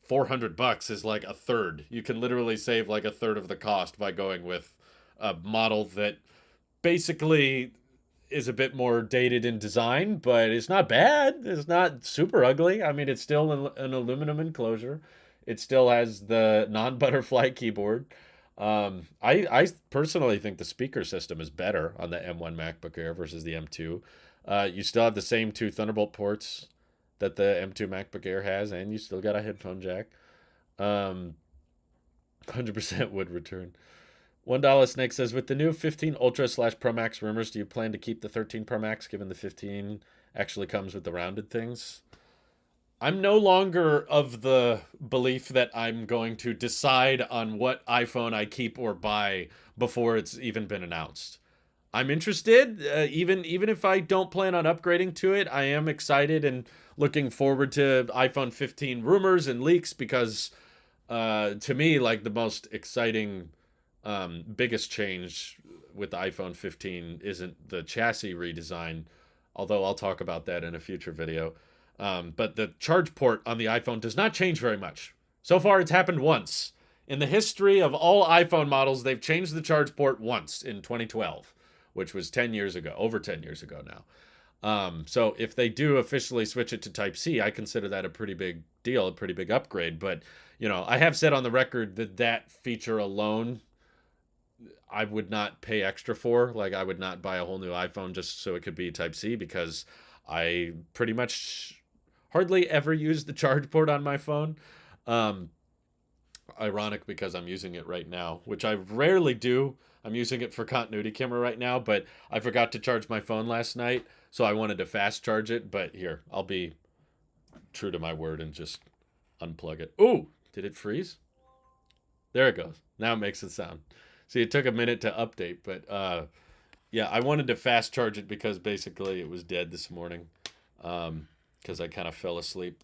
$400 is like a third. You can literally save like a third of the cost by going with a model that basically is a bit more dated in design, but it's not bad. It's not super ugly. I mean, it's still an aluminum enclosure. It still has the non-butterfly keyboard. I personally think the speaker system is better on the M1 MacBook Air versus the M2. You still have the same two Thunderbolt ports that the M2 MacBook Air has, and you still got a headphone jack. 100% would return. $1 Snake says, with the new 15 Ultra / Pro Max rumors, do you plan to keep the 13 Pro Max given the 15 actually comes with the rounded things? I'm no longer of the belief that I'm going to decide on what iPhone I keep or buy before it's even been announced. I'm interested, even if I don't plan on upgrading to it. I am excited and looking forward to iPhone 15 rumors and leaks because, to me, like the most exciting, biggest change with the iPhone 15 isn't the chassis redesign, although I'll talk about that in a future video. But the charge port on the iPhone does not change very much. So far, it's happened once. In the history of all iPhone models, they've changed the charge port once in 2012, which was 10 years ago, over 10 years ago now. So if they do officially switch it to Type C, I consider that a pretty big deal, a pretty big upgrade. But, I have said on the record that that feature alone I would not pay extra for. Like, I would not buy a whole new iPhone just so it could be Type C because I pretty much hardly ever use the charge port on my phone. Um, Ironic because I'm using it right now, which I rarely do. I'm using it for continuity camera right now, but I forgot to charge my phone last night, so I wanted to fast charge it. But here, I'll be true to my word and just unplug it. Ooh, did it freeze? There it goes. Now it makes a sound. See, it took a minute to update, but yeah, I wanted to fast charge it because basically it was dead this morning. Because I kind of fell asleep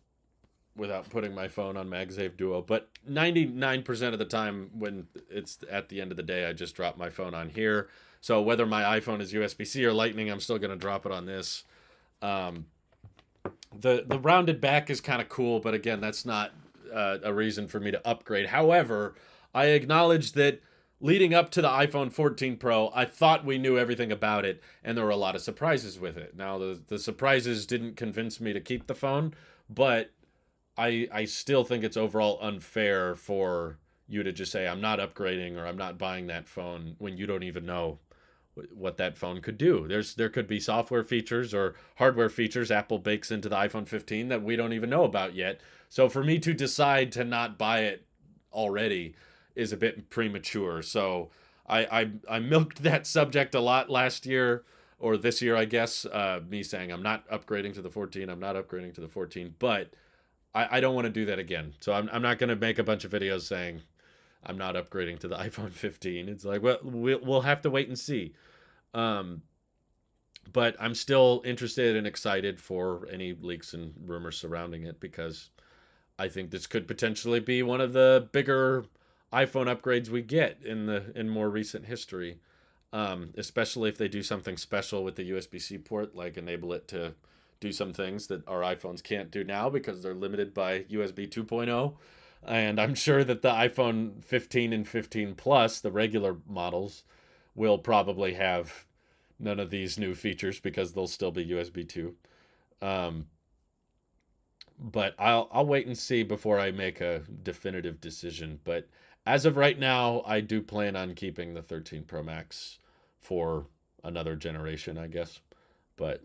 without putting my phone on MagSafe Duo. But 99% of the time when it's at the end of the day, I just drop my phone on here. So whether my iPhone is USB-C or Lightning, I'm still going to drop it on this. Um, the rounded back is kind of cool, but again, that's not a reason for me to upgrade. However, I acknowledge that leading up to the iPhone 14 Pro, I thought we knew everything about it, and there were a lot of surprises with it. Now, the surprises didn't convince me to keep the phone, but I still think it's overall unfair for you to just say I'm not upgrading or I'm not buying that phone when you don't even know what that phone could do. There could be software features or hardware features Apple bakes into the iPhone 15 that we don't even know about yet. So for me to decide to not buy it already is a bit premature. So I milked that subject a lot last year or this year, I guess. Me saying I'm not upgrading to the 14. I'm not upgrading to the 14, but I don't want to do that again. So I'm not going to make a bunch of videos saying I'm not upgrading to the iPhone 15. It's like, well, we'll have to wait and see. Um, but I'm still interested and excited for any leaks and rumors surrounding it because I think this could potentially be one of the bigger iPhone upgrades we get in more recent history. Especially if they do something special with the USB-C port, like enable it to do some things that our iPhones can't do now because they're limited by USB 2.0. And I'm sure that the iPhone 15 and 15 Plus, the regular models, will probably have none of these new features because they'll still be USB 2. Um, but I'll wait and see before I make a definitive decision. But as of right now, I do plan on keeping the 13 Pro Max for another generation, I guess. But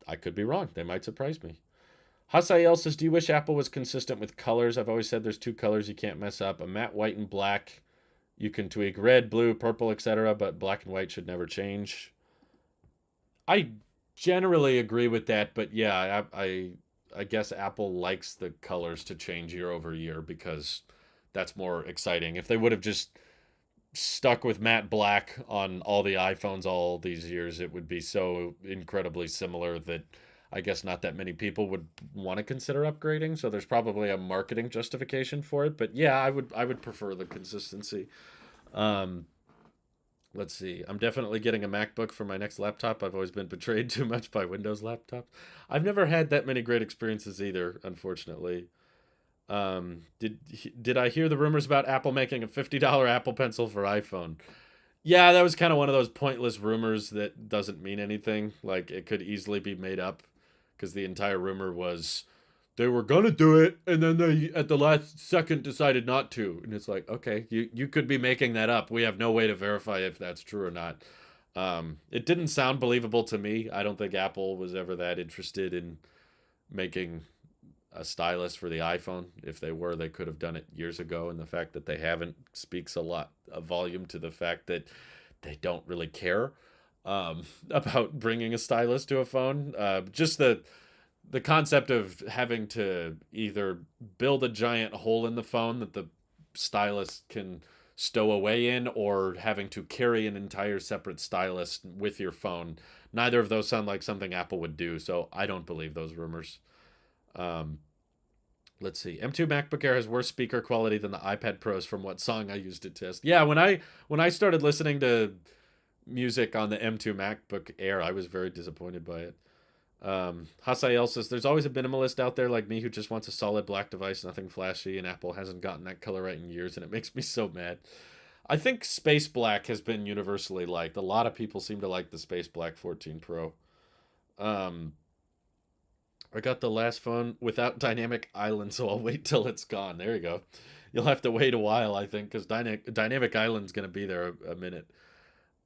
I could be wrong. They might surprise me. Hasael says, do you wish Apple was consistent with colors? I've always said there's two colors you can't mess up. A matte white and black. You can tweak red, blue, purple, etc., but black and white should never change. I generally agree with that, but yeah, I guess Apple likes the colors to change year over year because that's more exciting. If they would have just stuck with matte black on all the iPhones all these years, it would be so incredibly similar that I guess not that many people would want to consider upgrading. So there's probably a marketing justification for it. But yeah, I would prefer the consistency. Um, let's see. I'm definitely getting a MacBook for my next laptop. I've always been betrayed too much by Windows laptops. I've never had that many great experiences either, unfortunately. Did I hear the rumors about Apple making a $50 Apple Pencil for iPhone? Yeah, that was kind of one of those pointless rumors that doesn't mean anything. Like it could easily be made up because the entire rumor was they were gonna do it and then they at the last second decided not to. And it's like, okay, you could be making that up. We have no way to verify if that's true or not. It didn't sound believable to me. I don't think Apple was ever that interested in making a stylus for the iPhone. If they were, they could have done it years ago. And the fact that they haven't speaks a volume to the fact that they don't really care about bringing a stylus to a phone. Just the concept of having to either build a giant hole in the phone that the stylus can stow away in, or having to carry an entire separate stylus with your phone. Neither of those sound like something Apple would do, so I don't believe those rumors. Um, let's see. M2 MacBook Air has worse speaker quality than the iPad Pros from what song I used to test. Yeah, when I started listening to music on the M2 MacBook Air, I was very disappointed by it. Hasael says there's always a minimalist out there like me who just wants a solid black device, nothing flashy, and Apple hasn't gotten that color right in years, and it makes me so mad. I think Space Black has been universally liked. A lot of people seem to like the Space Black 14 Pro. Um, I got the last phone without dynamic island, so I'll wait till it's gone. There you go. You'll have to wait a while, I think, because dynamic island's going to be there a minute.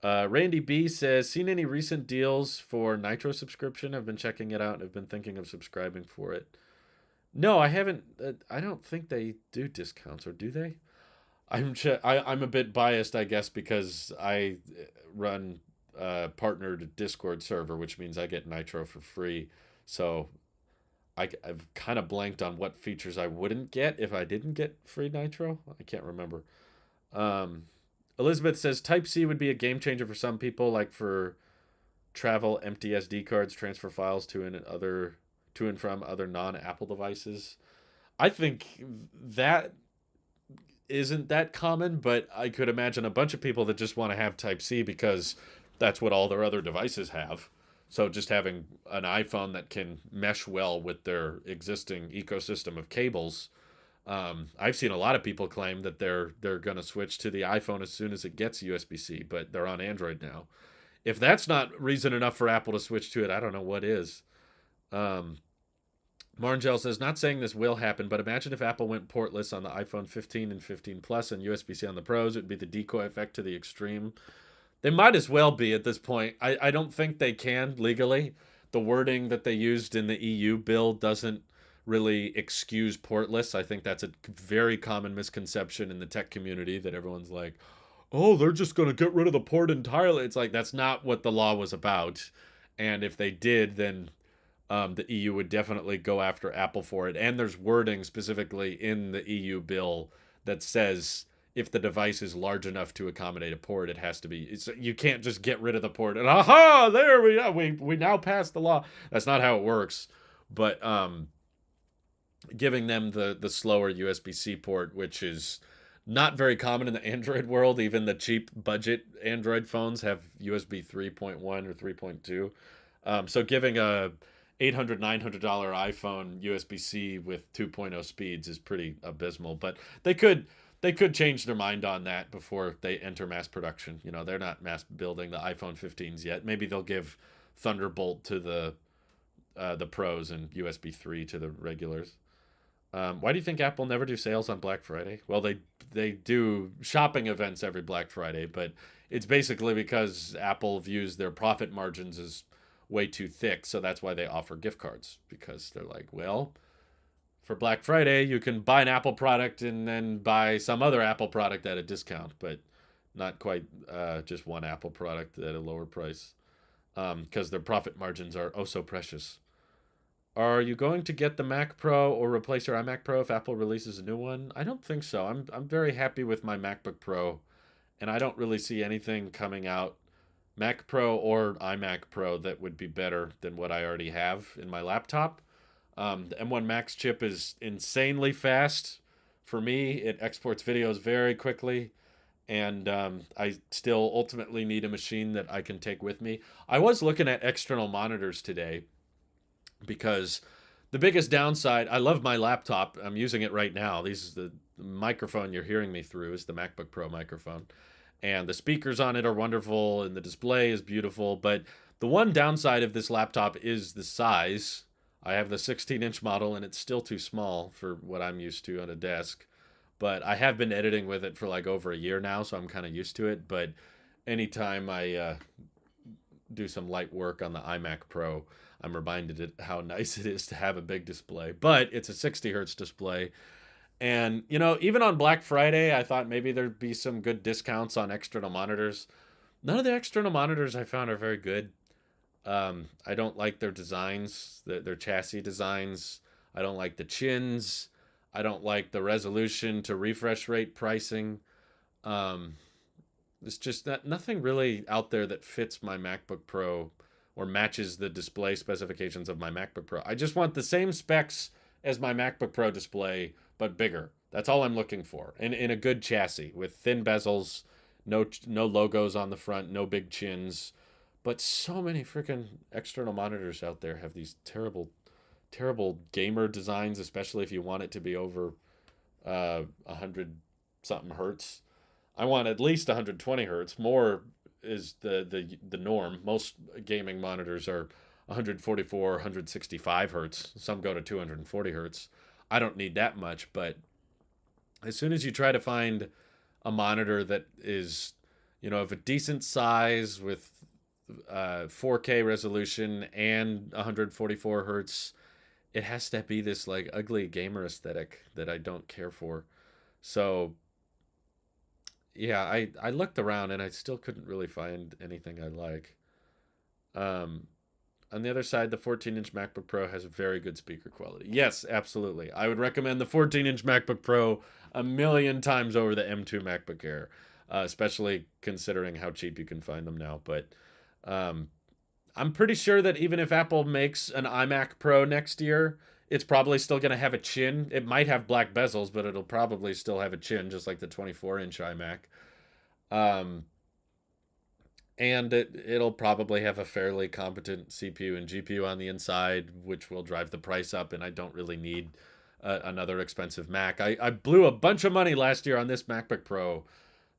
Randy B says, seen any recent deals for Nitro subscription? I've been checking it out and have been thinking of subscribing for it. No, I haven't. I don't think they do discounts, or do they? I'm a bit biased, I guess, because I run a partnered Discord server, which means I get Nitro for free. So I've kind of blanked on what features I wouldn't get if I didn't get free Nitro. I can't remember. Um, Elizabeth says Type C would be a game changer for some people, like for travel, empty SD cards, transfer files to and from other non-Apple devices. I think that isn't that common, but I could imagine a bunch of people that just want to have Type C because that's what all their other devices have. So just having an iPhone that can mesh well with their existing ecosystem of cables. I've seen a lot of people claim that they're going to switch to the iPhone as soon as it gets USB-C, but they're on Android now. If that's not reason enough for Apple to switch to it, I don't know what is. Um, Marngel says, not saying this will happen, but imagine if Apple went portless on the iPhone 15 and 15 Plus and USB-C on the Pros. It would be the decoy effect to the extreme. They might as well be at this point. I don't think they can legally. The wording that they used in the EU bill doesn't really excuse portless. I think that's a very common misconception in the tech community that everyone's like, oh, they're just going to get rid of the port entirely. It's like, that's not what the law was about. And if they did, then the EU would definitely go after Apple for it. And there's wording specifically in the EU bill that says if the device is large enough to accommodate a port, it has to be. You can't just get rid of the port and aha, there we are. We now passed the law. That's not how it works. But giving them the slower USB-C port, which is not very common in the Android world. Even the cheap budget Android phones have USB 3.1 or 3.2. So giving a $800, $900 iPhone USB-C with 2.0 speeds is pretty abysmal. But they could change their mind on that before they enter mass production. You know, they're not mass building the iPhone 15s yet. Maybe they'll give Thunderbolt to the Pros and USB 3 to the regulars. Why do you think Apple never do sales on Black Friday? Well, they do shopping events every Black Friday, but it's basically because Apple views their profit margins as way too thick, so that's why they offer gift cards, because they're like, well, for Black Friday, you can buy an Apple product and then buy some other Apple product at a discount, but not quite just one Apple product at a lower price, because their profit margins are oh so precious. Are you going to get the Mac Pro or replace your iMac Pro if Apple releases a new one? I don't think so. I'm very happy with my MacBook Pro, and I don't really see anything coming out, Mac Pro or iMac Pro, that would be better than what I already have in my laptop. The M1 Max chip is insanely fast. For me, it exports videos very quickly, and I still ultimately need a machine that I can take with me. I was looking at external monitors today because the biggest downside, I love my laptop. I'm using it right now. This is the microphone you're hearing me through is the MacBook Pro microphone. And the speakers on it are wonderful and the display is beautiful. But the one downside of this laptop is the size. I have the 16-inch model and it's still too small for what I'm used to on a desk. But I have been editing with it for like over a year now, so I'm kind of used to it. But anytime I do some light work on the iMac Pro, I'm reminded of how nice it is to have a big display. But it's a 60 hertz display. And, you know, even on Black Friday, I thought maybe there'd be some good discounts on external monitors. None of the external monitors I found are very good. I don't like their designs, their chassis designs. I don't like the chins. I don't like the resolution to refresh rate pricing. Um, it's just that nothing really out there that fits my MacBook Pro or matches the display specifications of my MacBook Pro. I just want the same specs as my MacBook Pro display, but bigger. That's all I'm looking for. And in a good chassis with thin bezels, no logos on the front, no big chins. But so many freaking external monitors out there have these terrible gamer designs, especially if you want it to be over 100 something hertz. I want at least 120 hertz. More is the norm. Most gaming monitors are 144, 165 hertz. Some go to 240 hertz. I don't need that much, but as soon as you try to find a monitor that is, of a decent size with 4K resolution and 144 hertz, it has to be this like ugly gamer aesthetic that I don't care for. So yeah, I looked around and I still couldn't really find anything I like. Um, on the other side, the 14-inch MacBook Pro has very good speaker quality. Yes, absolutely. I would recommend the 14-inch MacBook Pro a million times over the M2 MacBook Air, especially considering how cheap you can find them now. But um, I'm pretty sure that even if Apple makes an iMac Pro next year, it's probably still going to have a chin. It might have black bezels, but it'll probably still have a chin, just like the 24-inch iMac. Um, and it'll probably have a fairly competent CPU and GPU on the inside, which will drive the price up. And I don't really need another expensive Mac. I blew a bunch of money last year on this MacBook Pro.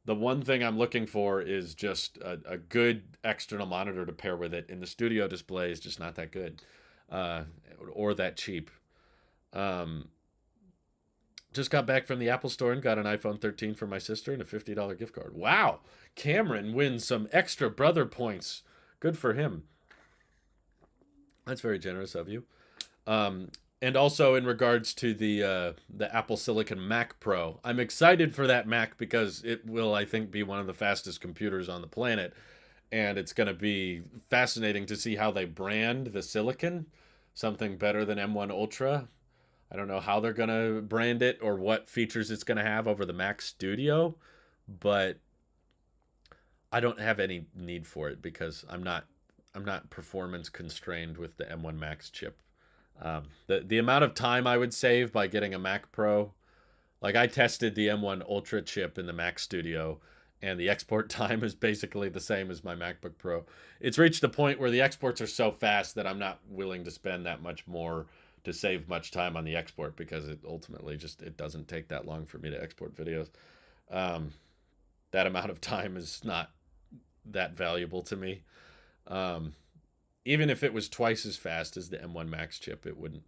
The one thing I'm looking for is just a good external monitor to pair with it. And the studio display is just not that good uh, or that cheap. Um, just got back from the Apple store and got an iPhone 13 for my sister and a $50 gift card. Wow. Cameron wins some extra brother points. Good for him. That's very generous of you. Um, and also in regards to the Apple Silicon Mac Pro, I'm excited for that Mac because it will, I think, be one of the fastest computers on the planet, and it's going to be fascinating to see how they brand the Silicon, something better than M1 Ultra. I don't know how they're going to brand it or what features it's going to have over the Mac Studio, but I don't have any need for it because I'm not performance constrained with the M1 Max chip. The amount of time I would save by getting a Mac Pro, like I tested the M1 Ultra chip in the Mac Studio, and the export time is basically the same as my MacBook Pro. It's reached a point where the exports are so fast that I'm not willing to spend that much more to save much time on the export because it ultimately just it doesn't take that long for me to export videos. Um, that amount of time is not that valuable to me. Um, Even if it was twice as fast as the M1 Max chip, it wouldn't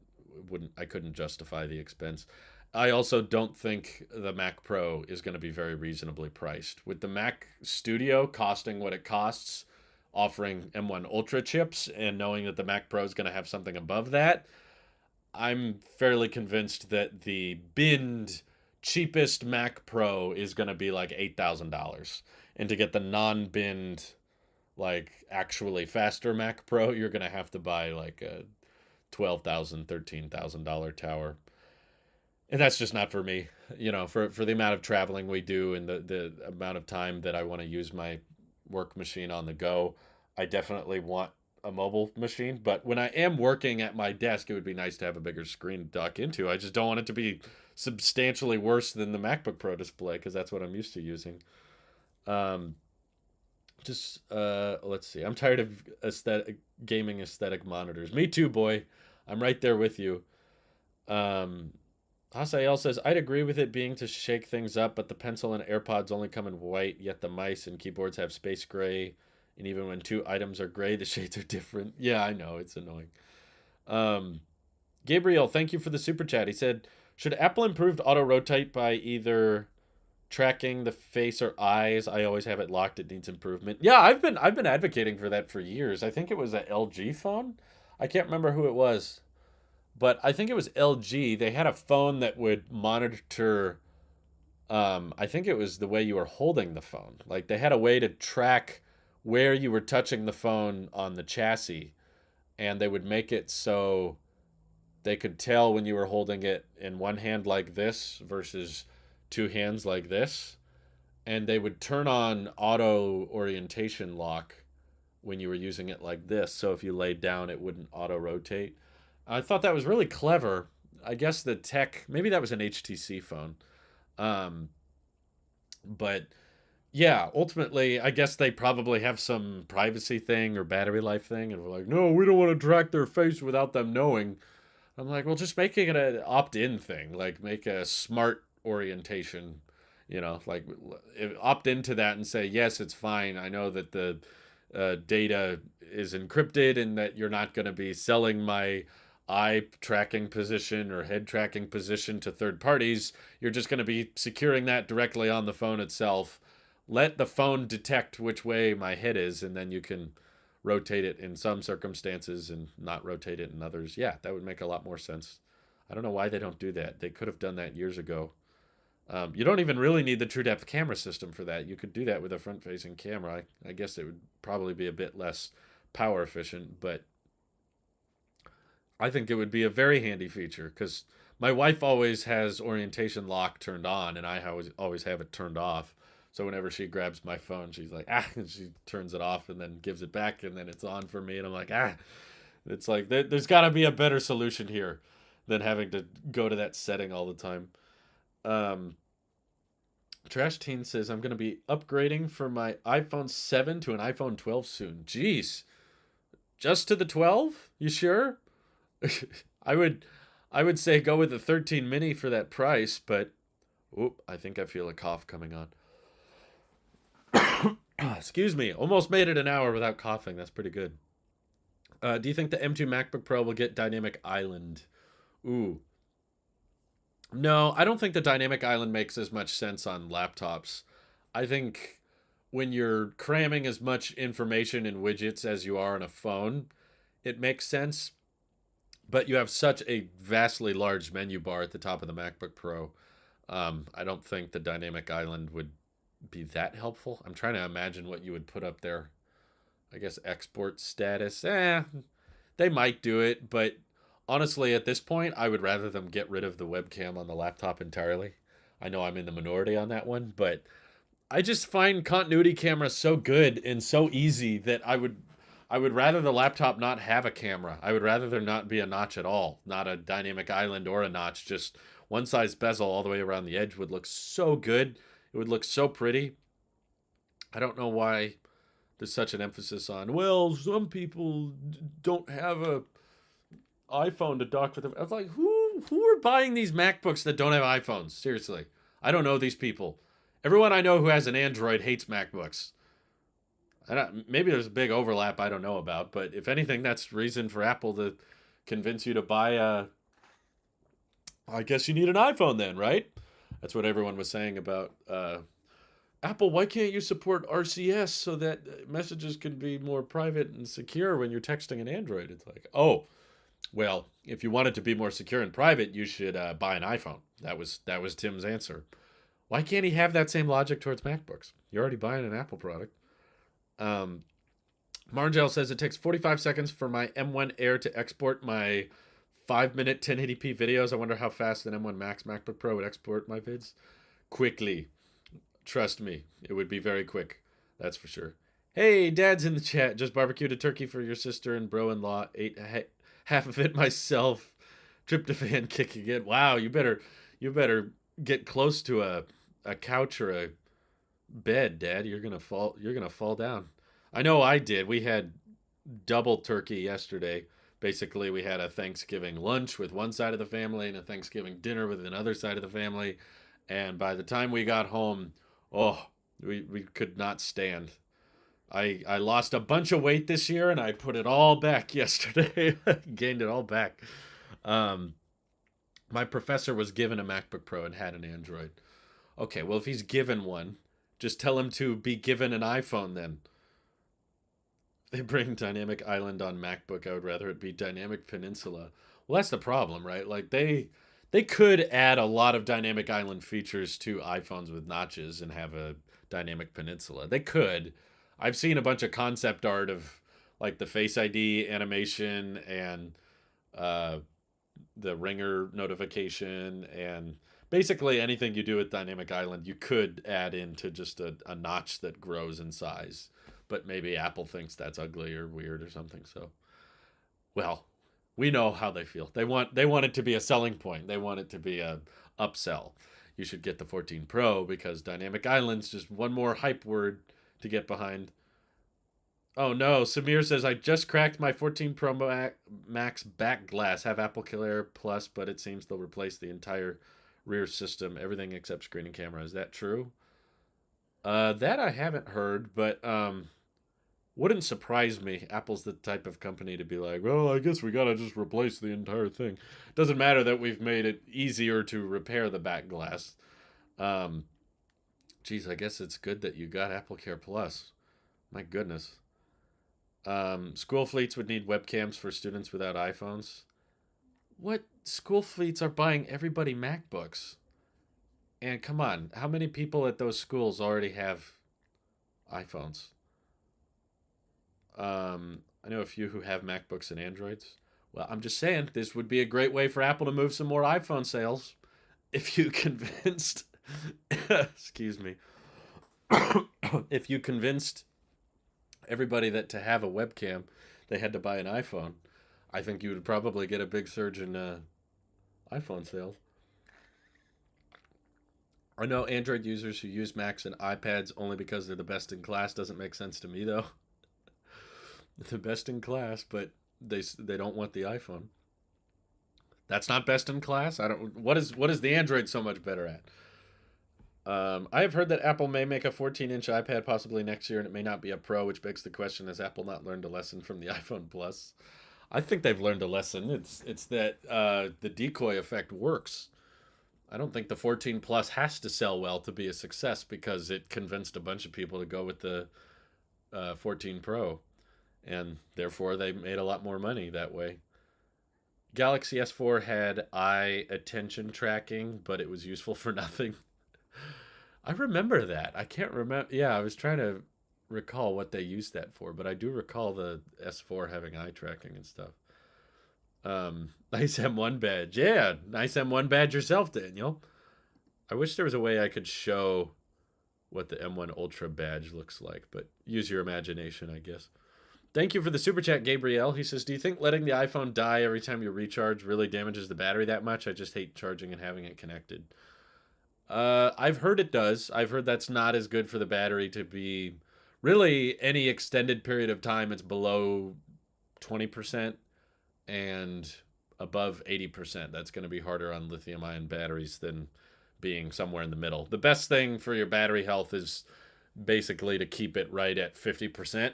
I couldn't justify the expense. I also don't think the Mac Pro is going to be very reasonably priced. With the Mac Studio costing what it costs, offering M1 Ultra chips and knowing that the Mac Pro is going to have something above that, I'm fairly convinced that the binned cheapest Mac Pro is going to be like $8,000. And to get the non-binned like actually faster Mac Pro, you're gonna have to buy like a $13,000 tower, and that's just not for me. For the amount of traveling we do and the amount of time that I want to use my work machine on the go, I definitely want a mobile machine. But when I am working at my desk, it would be nice to have a bigger screen to dock into. I just don't want it to be substantially worse than the MacBook Pro display because that's what I'm used to using. Um, just let's see. I'm tired of aesthetic gaming aesthetic monitors. Me too, boy. I'm right there with you. Um Hasael says I'd agree with it being to shake things up, but the pencil and AirPods only come in white, yet the mice and keyboards have space gray, and even when two items are gray, the shades are different. Yeah, I know, it's annoying. Um Gabriel, thank you for the super chat. He said, should Apple improve auto rotate by either tracking the face or eyes? I always have it locked. It needs improvement. Yeah, I've been advocating for that for years. I think it was a LG phone. I can't remember who it was, but I think it was LG. They had a phone that would monitor. I think it was the way you were holding the phone. Like they had a way to track where you were touching the phone on the chassis, and they would make it so they could tell when you were holding it in one hand like this versus two hands like this, and they would turn on auto orientation lock when you were using it like this. So if you laid down, it wouldn't auto rotate. I thought that was really clever. I guess the tech, maybe that was an HTC phone. Um, but yeah, ultimately, I guess they probably have some privacy thing or battery life thing. And we're like, no, we don't want to track their face without them knowing. I'm like, well, just making it an opt-in thing, like make a smart orientation, like opt into that and say, yes, it's fine. I know that the data is encrypted and that you're not going to be selling my eye tracking position or head tracking position to third parties. You're just going to be securing that directly on the phone itself. Let the phone detect which way my head is, and then you can rotate it in some circumstances and not rotate it in others. Yeah, that would make a lot more sense. I don't know why they don't do that. They could have done that years ago. You don't even really need the true depth camera system for that. You could do that with a front facing camera. I guess it would probably be a bit less power efficient, but I think it would be a very handy feature because my wife always has orientation lock turned on and I always have it turned off. So whenever she grabs my phone, she's like, and she turns it off and then gives it back and then it's on for me. And I'm like, it's like, there's got to be a better solution here than having to go to that setting all the time. Um, Trash Teen says, I'm going to be upgrading from my iPhone 7 to an iPhone 12 soon. Jeez. Just to the 12? You sure? I would I would say go with the 13 mini for that price, but I think I feel a cough coming on. Excuse me. Almost made it an hour without coughing. That's pretty good. Do you think the M2 MacBook Pro will get Dynamic Island? Ooh. No, I don't think the Dynamic Island makes as much sense on laptops. I think when you're cramming as much information in widgets as you are on a phone, it makes sense. But you have such a vastly large menu bar at the top of the MacBook Pro. I don't think the Dynamic Island would be that helpful. I'm trying to imagine what you would put up there. I guess export status. They might do it, but honestly, at this point, I would rather them get rid of the webcam on the laptop entirely. I know I'm in the minority on that one, but I just find continuity cameras so good and so easy that I would rather the laptop not have a camera. I would rather there not be a notch at all, not a dynamic island or a notch. Just one size bezel all the way around the edge would look so good. It would look so pretty. I don't know why there's such an emphasis on, well, some people don't have a iPhone to dock with them. I was like, who are buying these MacBooks that don't have iPhones? Seriously. I don't know these people. Everyone I know who has an Android hates MacBooks. Maybe there's a big overlap I don't know about, but if anything, that's reason for Apple to convince you to buy a. I guess you need an iPhone then, right? That's what everyone was saying about Apple. Why can't you support RCS so that messages can be more private and secure when you're texting an Android? It's like, oh, well, if you want it to be more secure and private, you should buy an iPhone. That was Tim's answer. Why can't he have that same logic towards MacBooks? You're already buying an Apple product. Um, Margel says it takes 45 seconds for my M1 Air to export my 5-minute 1080p videos. I wonder how fast an M1 Max MacBook Pro would export my vids. Quickly. Trust me, it would be very quick. That's for sure. Hey, Dad's in the chat. Just barbecued a turkey for your sister and bro-in-law. Ate half of it myself. Tryptophan kicking in. Wow, you better get close to a couch or a bed, Dad. You're gonna fall down. I know I did. We had double turkey yesterday. Basically, we had a Thanksgiving lunch with one side of the family and a Thanksgiving dinner with another side of the family. And by the time we got home, we could not stand. I lost a bunch of weight this year and I put it all back yesterday. Gained it all back. Um, my professor was given a MacBook Pro and had an Android. Okay, well, if he's given one, just tell him to be given an iPhone then. They bring Dynamic Island on MacBook. I would rather it be Dynamic Peninsula. Well, that's the problem, right? Like they could add a lot of Dynamic Island features to iPhones with notches and have a Dynamic Peninsula. They could. I've seen a bunch of concept art of like the Face ID animation and uh, the ringer notification and basically anything you do with Dynamic Island, you could add into just a notch that grows in size. But maybe Apple thinks that's ugly or weird or something. So, well, we know how they feel. They want it to be a selling point. They want it to be a upsell. You should get the 14 Pro because Dynamic Island's just one more hype word to get behind. Oh no, Samir says I just cracked my 14 Pro Max back glass. Have Apple Killer Plus, but it seems they'll replace the entire rear system, everything except screen and camera. Is that true? That I haven't heard, but wouldn't surprise me. Apple's the type of company to be like, well, I guess we gotta just replace the entire thing. Doesn't matter that we've made it easier to repair the back glass. Um, Geez, I guess it's good that you got Apple Care Plus. My goodness. School fleets would need webcams for students without iPhones. What school fleets are buying everybody MacBooks? And come on, how many people at those schools already have iPhones? I know a few who have MacBooks and Androids. Well, I'm just saying this would be a great way for Apple to move some more iPhone sales if you convinced excuse me if you convinced everybody that to have a webcam they had to buy an iPhone. I think you would probably get a big surge in iPhone sales. I know Android users who use Macs and iPads only because they're the best in class. Doesn't make sense to me though. The best in class, but they don't want the iPhone. That's not best in class. I don't. What is the Android so much better at? I have heard that Apple may make a 14-inch iPad possibly next year, and it may not be a Pro, which begs the question: has Apple not learned a lesson from the iPhone Plus? I think they've learned a lesson. It's that the decoy effect works. I don't think the 14 Plus has to sell well to be a success because it convinced a bunch of people to go with the 14 Pro, and therefore they made a lot more money that way. Galaxy S4 had eye attention tracking, but it was useful for nothing. I remember that. I can't remember. Yeah, I was trying to recall what they used that for, but I do recall the S4 having eye tracking and stuff. Nice M1 badge. Yeah, nice M1 badge yourself, Daniel. I wish there was a way I could show what the M1 Ultra badge looks like, but use your imagination, I guess. Thank you for the super chat, Gabriel. He says, do you think letting the iPhone die every time you recharge really damages the battery that much? I just hate charging and having it connected. I've heard it does. I've heard that's not as good for the battery to be really any extended period of time. It's below 20% and above 80%. That's going to be harder on lithium ion batteries than being somewhere in the middle. The best thing for your battery health is basically to keep it right at 50%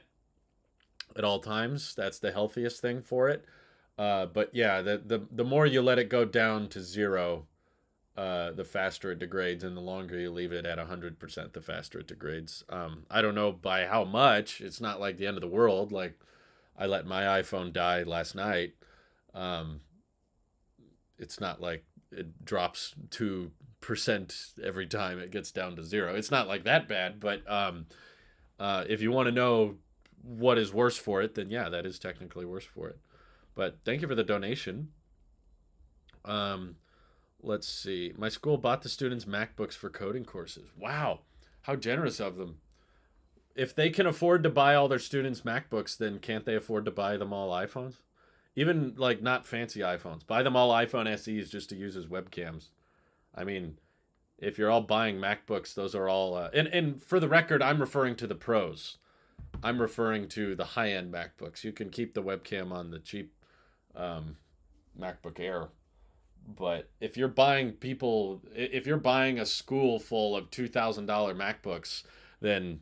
at all times. That's the healthiest thing for it. But yeah, the more you let it go down to zero, the faster it degrades, and the longer you leave it at 100%, the faster it degrades. I don't know by how much. It's not like the end of the world. Like I let my iPhone die last night. It's not like it drops 2% every time it gets down to zero. It's not like that bad. But if you want to know what is worse for it, then yeah, that is technically worse for it. But thank you for the donation. Let's see. My school bought the students MacBooks for coding courses. Wow. How generous of them. If they can afford to buy all their students MacBooks, then can't they afford to buy them all iPhones? Even like not fancy iPhones. Buy them all iPhone SEs just to use as webcams. I mean, if you're all buying MacBooks, those are all and for the record, I'm referring to the Pros. I'm referring to the high-end MacBooks. You can keep the webcam on the cheap MacBook Air. But if you're buying a school full of $2,000 MacBooks, then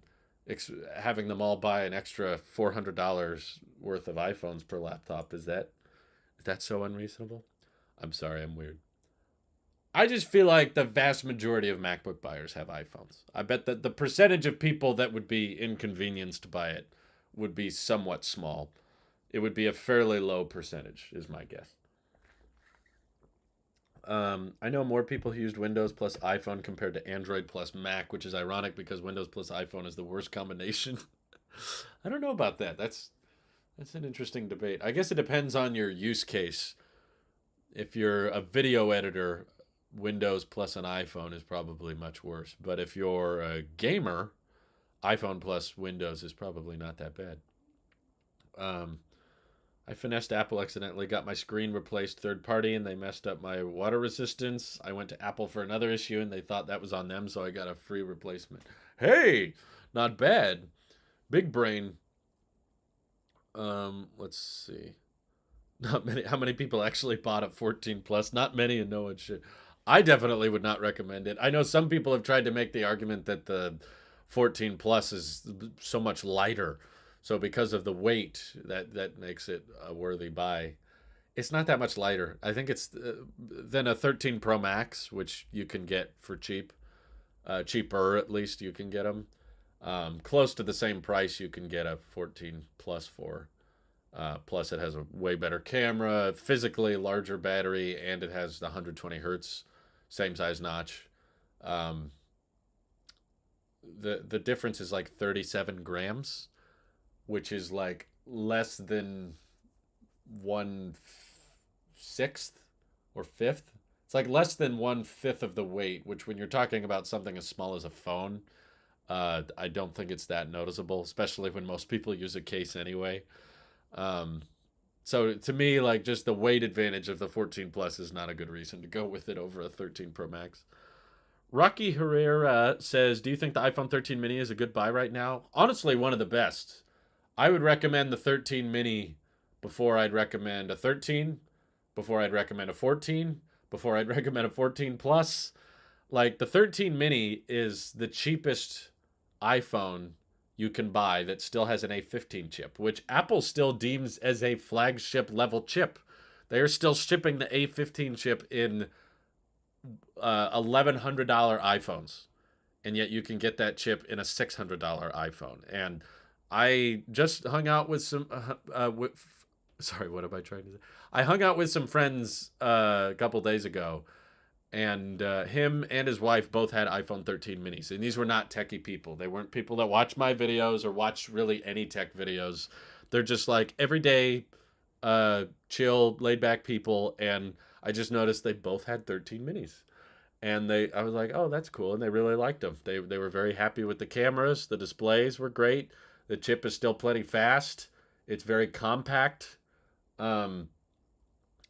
having them all buy an extra $400 worth of iPhones per laptop, is that so unreasonable? I'm sorry, I'm weird. I just feel like the vast majority of MacBook buyers have iPhones. I bet that the percentage of people that would be inconvenienced by it would be somewhat small. It would be a fairly low percentage, is my guess. I know more people who used Windows plus iPhone compared to Android plus Mac, which is ironic because Windows plus iPhone is the worst combination. I don't know about that. That's an interesting debate. I guess it depends on your use case. If you're a video editor, Windows plus an iPhone is probably much worse. But if you're a gamer, iPhone plus Windows is probably not that bad. Um, I finessed Apple accidentally, got my screen replaced third party, and they messed up my water resistance. I went to Apple for another issue, and they thought that was on them, so I got a free replacement. Hey, not bad. Big brain. Let's see. Not many. How many people actually bought a 14 plus? Not many, and no one should. I definitely would not recommend it. I know some people have tried to make the argument that the 14 plus is so much lighter, so because of the weight, that makes it a worthy buy. It's not that much lighter. I think it's than a 13 Pro Max, which you can get for cheap, cheaper at least. You can get them close to the same price. You can get a 14 plus for. Plus, it has a way better camera, physically larger battery, and it has the 120 hertz, same size notch. Um, the difference is like 37 grams, which is like less than 1/6 or fifth. It's like less than 1/5 of the weight, which when you're talking about something as small as a phone, I don't think it's that noticeable, especially when most people use a case anyway. Um, so to me, like just the weight advantage of the 14 Plus is not a good reason to go with it over a 13 Pro Max. Rocky Herrera says, "Do you think the iPhone 13 mini is a good buy right now?" Honestly, one of the best. I would recommend the 13 mini before I'd recommend a 13, before I'd recommend a 14, before I'd recommend a 14 Plus. Like the 13 mini is the cheapest iPhone you can buy that still has an A15 chip, which Apple still deems as a flagship level chip. They are still shipping the A15 chip in $1,100 iPhones, and yet you can get that chip in a $600 iPhone. And I just hung out with some. Sorry, what am I trying to say? I hung out with some friends a couple days ago, and him and his wife both had iPhone 13 minis, and these were not techie people. They weren't people that watch my videos or watch really any tech videos. They're just like everyday, chill, laid back people, and I just noticed they both had 13 minis, and I was like, oh, that's cool, and they really liked them. They were very happy with the cameras. The displays were great. The chip is still plenty fast. It's very compact. Um,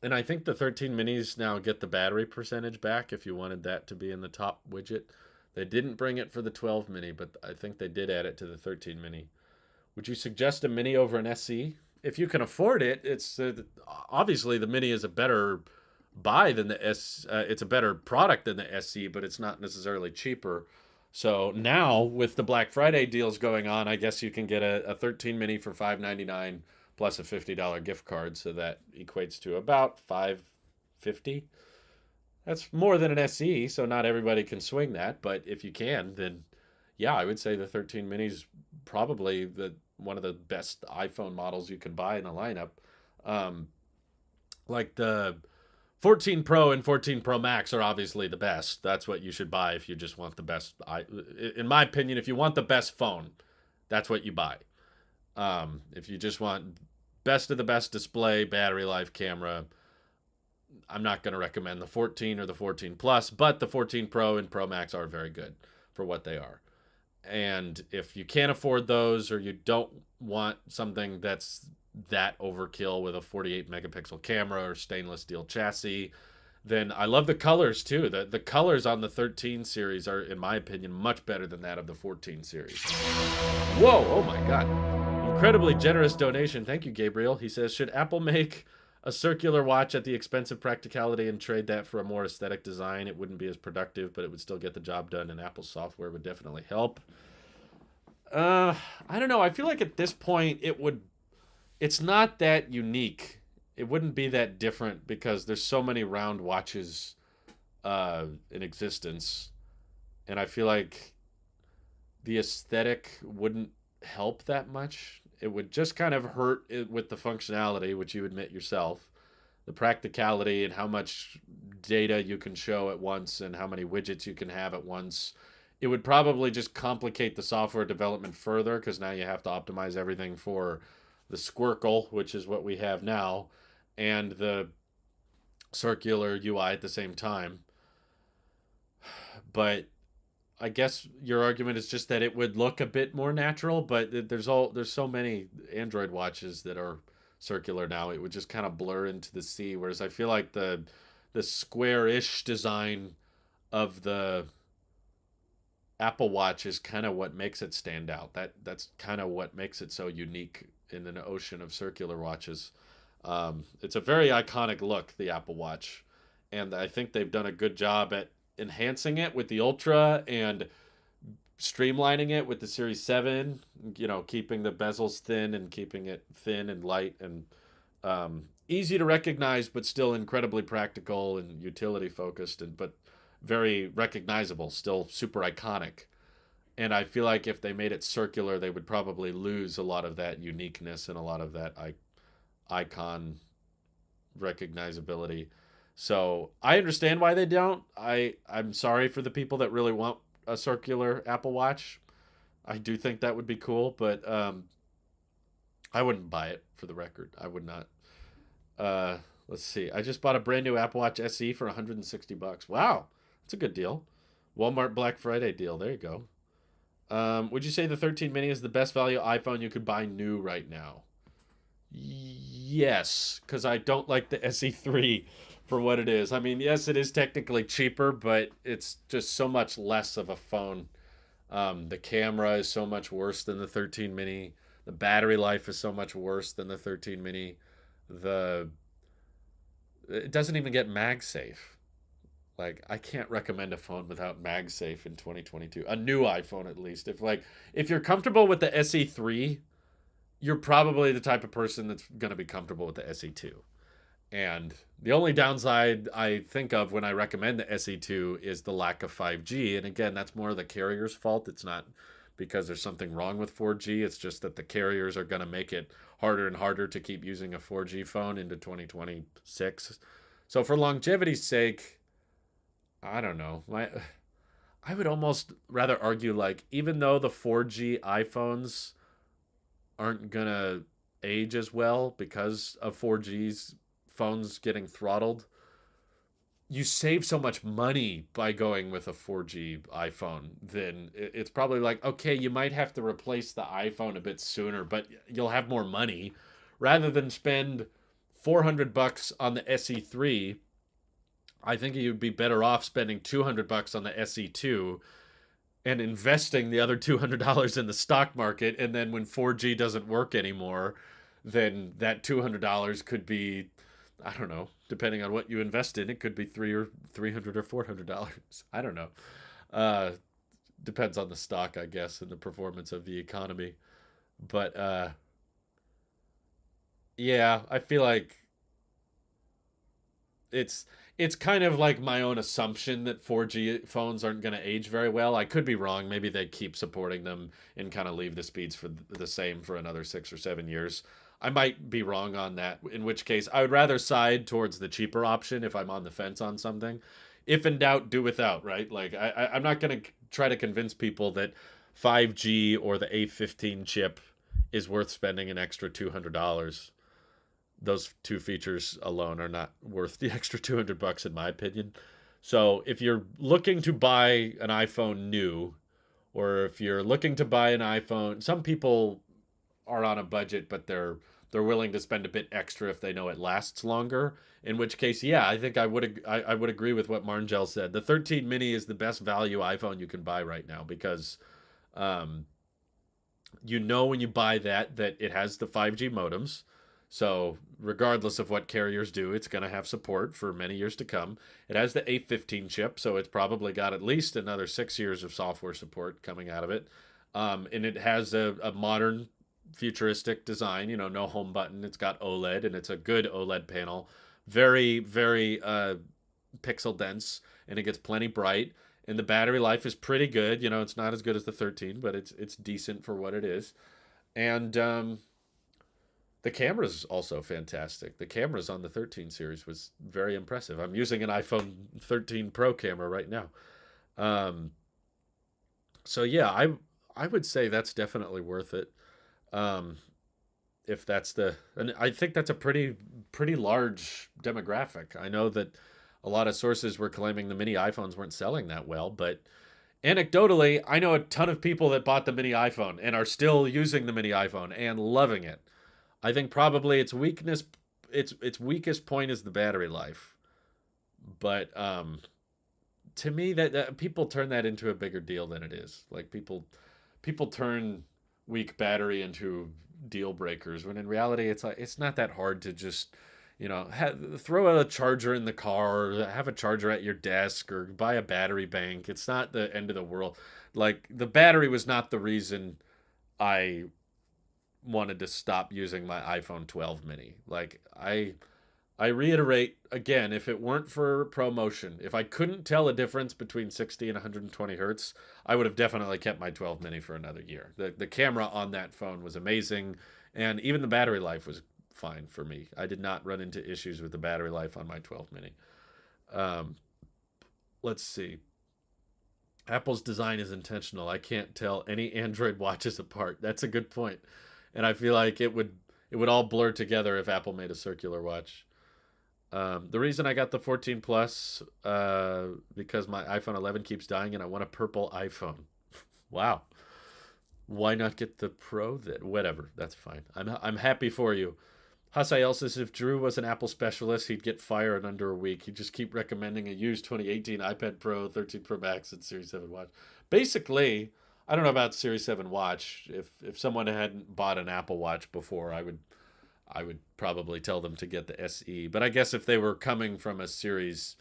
and I think the 13 minis now get the battery percentage back if you wanted that to be in the top widget. They didn't bring it for the 12 mini, but I think they did add it to the 13 mini. Would you suggest a mini over an SE? If you can afford it, it's obviously the mini is a better buy than the S. It's a better product than the SE, but it's not necessarily cheaper. So now with the Black Friday deals going on, I guess you can get a 13 mini for $599 plus a $50 gift card, so that equates to about $550. That's more than an SE, so not everybody can swing that, but if you can, then yeah, I would say the 13 mini is probably the one of the best iPhone models you can buy in the lineup. Um, like the 14 Pro and 14 Pro Max are obviously the best. That's what you should buy if you just want the best. In my opinion, if you want the best phone, that's what you buy. If you just want best of the best display, battery life, camera, I'm not going to recommend the 14 or the 14 Plus, but the 14 Pro and Pro Max are very good for what they are. And if you can't afford those, or you don't want something that's that overkill with a 48 megapixel camera or stainless steel chassis, then I love the colors too. The colors on the 13 series are, in my opinion, much better than that of the 14 series. Whoa, oh my God. Incredibly generous donation. Thank you, Gabriel. He says, should Apple make a circular watch at the expense of practicality and trade that for a more aesthetic design? It wouldn't be as productive, but it would still get the job done, and Apple software would definitely help. I don't know. I feel like at this point it's not that unique. It wouldn't be that different because there's so many round watches in existence, and I feel like the aesthetic wouldn't help that much. It would just kind of hurt it with the functionality, which you admit yourself, the practicality and how much data you can show at once and how many widgets you can have at once. It would probably just complicate the software development further because now you have to optimize everything for the squircle, which is what we have now, and the circular UI at the same time. But I guess your argument is just that it would look a bit more natural, but there's so many Android watches that are circular now. It would just kind of blur into the sea. Whereas I feel like the square-ish design of the Apple Watch is kind of what makes it stand out. That's kind of what makes it so unique in an ocean of circular watches. It's a very iconic look, the Apple Watch, and I think they've done a good job at enhancing it with the Ultra and streamlining it with the Series 7, keeping the bezels thin and keeping it thin and light and easy to recognize, but still incredibly practical and utility focused, but very recognizable, still super iconic. And I feel like if they made it circular, they would probably lose a lot of that uniqueness and a lot of that icon recognizability. So I understand why they don't. I'm sorry for the people that really want a circular Apple Watch. I do think that would be cool, but I wouldn't buy it, for the record. I would not. Uh, let's see. I just bought a brand new Apple Watch SE for $160. Wow, that's a good deal. Walmart Black Friday deal. There you go. Would you say the 13 mini is the best value iPhone you could buy new right now? Yes, because I don't like the SE3 for what it is. I mean, yes, it is technically cheaper, but it's just so much less of a phone. The camera is so much worse than the 13 mini. The battery life is so much worse than the 13 mini. The it doesn't even get MagSafe. Like, I can't recommend a phone without MagSafe in 2022. A new iPhone, at least. If you're comfortable with the SE3, you're probably the type of person that's going to be comfortable with the SE2. And the only downside I think of when I recommend the SE2 is the lack of 5G. And again, that's more the carrier's fault. It's not because there's something wrong with 4G. It's just that the carriers are going to make it harder and harder to keep using a 4G phone into 2026. So for longevity's sake, I don't know. I would almost rather argue, like, even though the 4G iPhones aren't gonna age as well because of 4G's phones getting throttled, you save so much money by going with a 4G iPhone. Then it's probably like, okay, you might have to replace the iPhone a bit sooner, but you'll have more money rather than spend $400 on the SE3. I think you'd be better off spending $200 on the SE2 and investing the other $200 in the stock market. And then when 4G doesn't work anymore, then that $200 could be, I don't know, depending on what you invest in, it could be $300 or $400. I don't know. Uh, Depends on the stock, I guess, and the performance of the economy. But yeah, I feel like it's it's kind of like my own assumption that 4G phones aren't going to age very well. I could be wrong. Maybe they keep supporting them and kind of leave the speeds for the same for another 6 or 7 years. I might be wrong on that, in which case I would rather side towards the cheaper option if I'm on the fence on something. If in doubt, do without, right? Like, I'm not going to try to convince people that 5G or the A15 chip is worth spending an extra $200. Those two features alone are not worth the extra $200 in my opinion. So if you're looking to buy an iPhone new, or if you're looking to buy an iPhone, some people are on a budget, but they're willing to spend a bit extra if they know it lasts longer. In which case, yeah, I think I would agree with what Marngel said. The 13 mini is the best value iPhone you can buy right now because um, when you buy that it has the 5G modems. So regardless of what carriers do, it's going to have support for many years to come. It has the A15 chip, so it's probably got at least another 6 years of software support coming out of it. And it has a modern futuristic design, no home button. It's got OLED, and it's a good OLED panel. Very, very pixel dense, and it gets plenty bright. And the battery life is pretty good. It's not as good as the 13, but it's decent for what it is. And the camera's also fantastic. The cameras on the 13 series was very impressive. I'm using an iPhone 13 Pro camera right now. Um, So yeah, I would say that's definitely worth it. Um, if that's the, and I think that's a pretty large demographic. I know that a lot of sources were claiming the mini iPhones weren't selling that well, but anecdotally, I know a ton of people that bought the mini iPhone and are still using the mini iPhone and loving it. I think probably its weakest point is the battery life. But to me, that people turn that into a bigger deal than it is. Like people turn weak battery into deal breakers when in reality it's like it's not that hard to just throw a charger in the car or have a charger at your desk or buy a battery bank. It's not the end of the world. Like the battery was not the reason I wanted to stop using my iPhone 12 mini. Like I reiterate again, if it weren't for ProMotion, if I couldn't tell a difference between 60 and 120 hertz, I would have definitely kept my 12 mini for another year. The camera on that phone was amazing, and even the battery life was fine for me. I did not run into issues with the battery life on my 12 mini. Um, let's see. Apple's design is intentional. I can't tell any Android watches apart. That's a good point, and I feel like it would all blur together if Apple made a circular watch. The reason I got the 14 Plus because my iPhone 11 keeps dying and I want a purple iPhone. Wow. Why not get the Pro then? Whatever. That's fine. I'm happy for you. Hasayel says if Drew was an Apple specialist, he'd get fired in under a week. He'd just keep recommending a used 2018 iPad Pro, 13 Pro Max, and Series 7 Watch. Basically, I don't know about Series 7 Watch. If someone hadn't bought an Apple Watch before, I would probably tell them to get the SE. But I guess if they were coming from a Series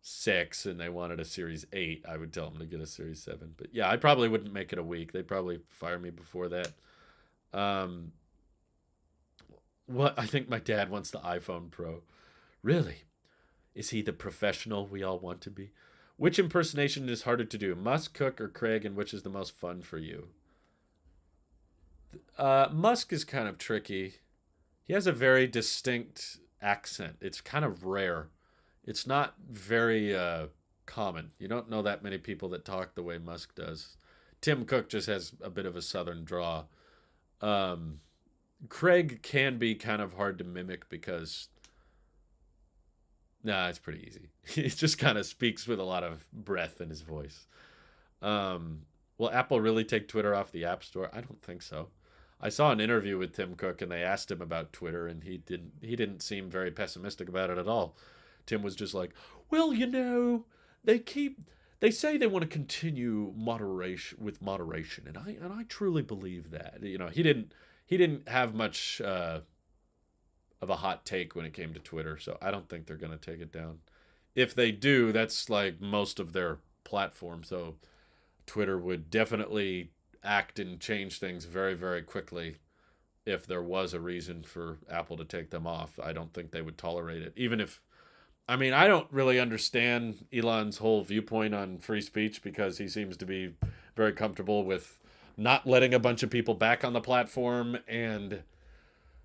6 and they wanted a Series 8, I would tell them to get a Series 7. But yeah, I probably wouldn't make it a week. They'd probably fire me before that. Um, what I think my dad wants the iPhone Pro. Really? Is he the professional we all want to be? Which impersonation is harder to do, Musk, Cook, or Craig, and which is the most fun for you? Musk is kind of tricky. He has a very distinct accent. It's kind of rare. It's not very common. You don't know that many people that talk the way Musk does. Tim Cook just has a bit of a southern draw. Um, Craig can be kind of hard to mimic because, nah, it's pretty easy. He just kind of speaks with a lot of breath in his voice. Will Apple really take Twitter off the App Store? I don't think so. I saw an interview with Tim Cook and they asked him about Twitter and he didn't seem very pessimistic about it at all. Tim was just like, "Well, they keep they say they want to continue moderation and I truly believe that." He didn't have much of a hot take when it came to Twitter, so I don't think they're going to take it down. If they do, that's like most of their platform, so Twitter would definitely act and change things very, very quickly if there was a reason for Apple to take them off. I don't think they would tolerate it. Even if, I mean, I don't really understand Elon's whole viewpoint on free speech because he seems to be very comfortable with not letting a bunch of people back on the platform. And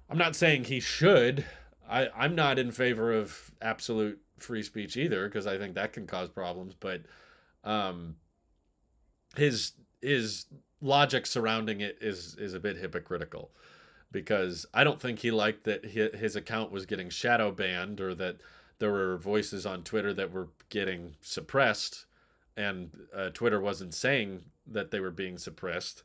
I'm not saying he should. I'm not in favor of absolute free speech either because I think that can cause problems. But um, his logic surrounding it is a bit hypocritical because I don't think he liked that his account was getting shadow banned or that there were voices on Twitter that were getting suppressed and Twitter wasn't saying that they were being suppressed.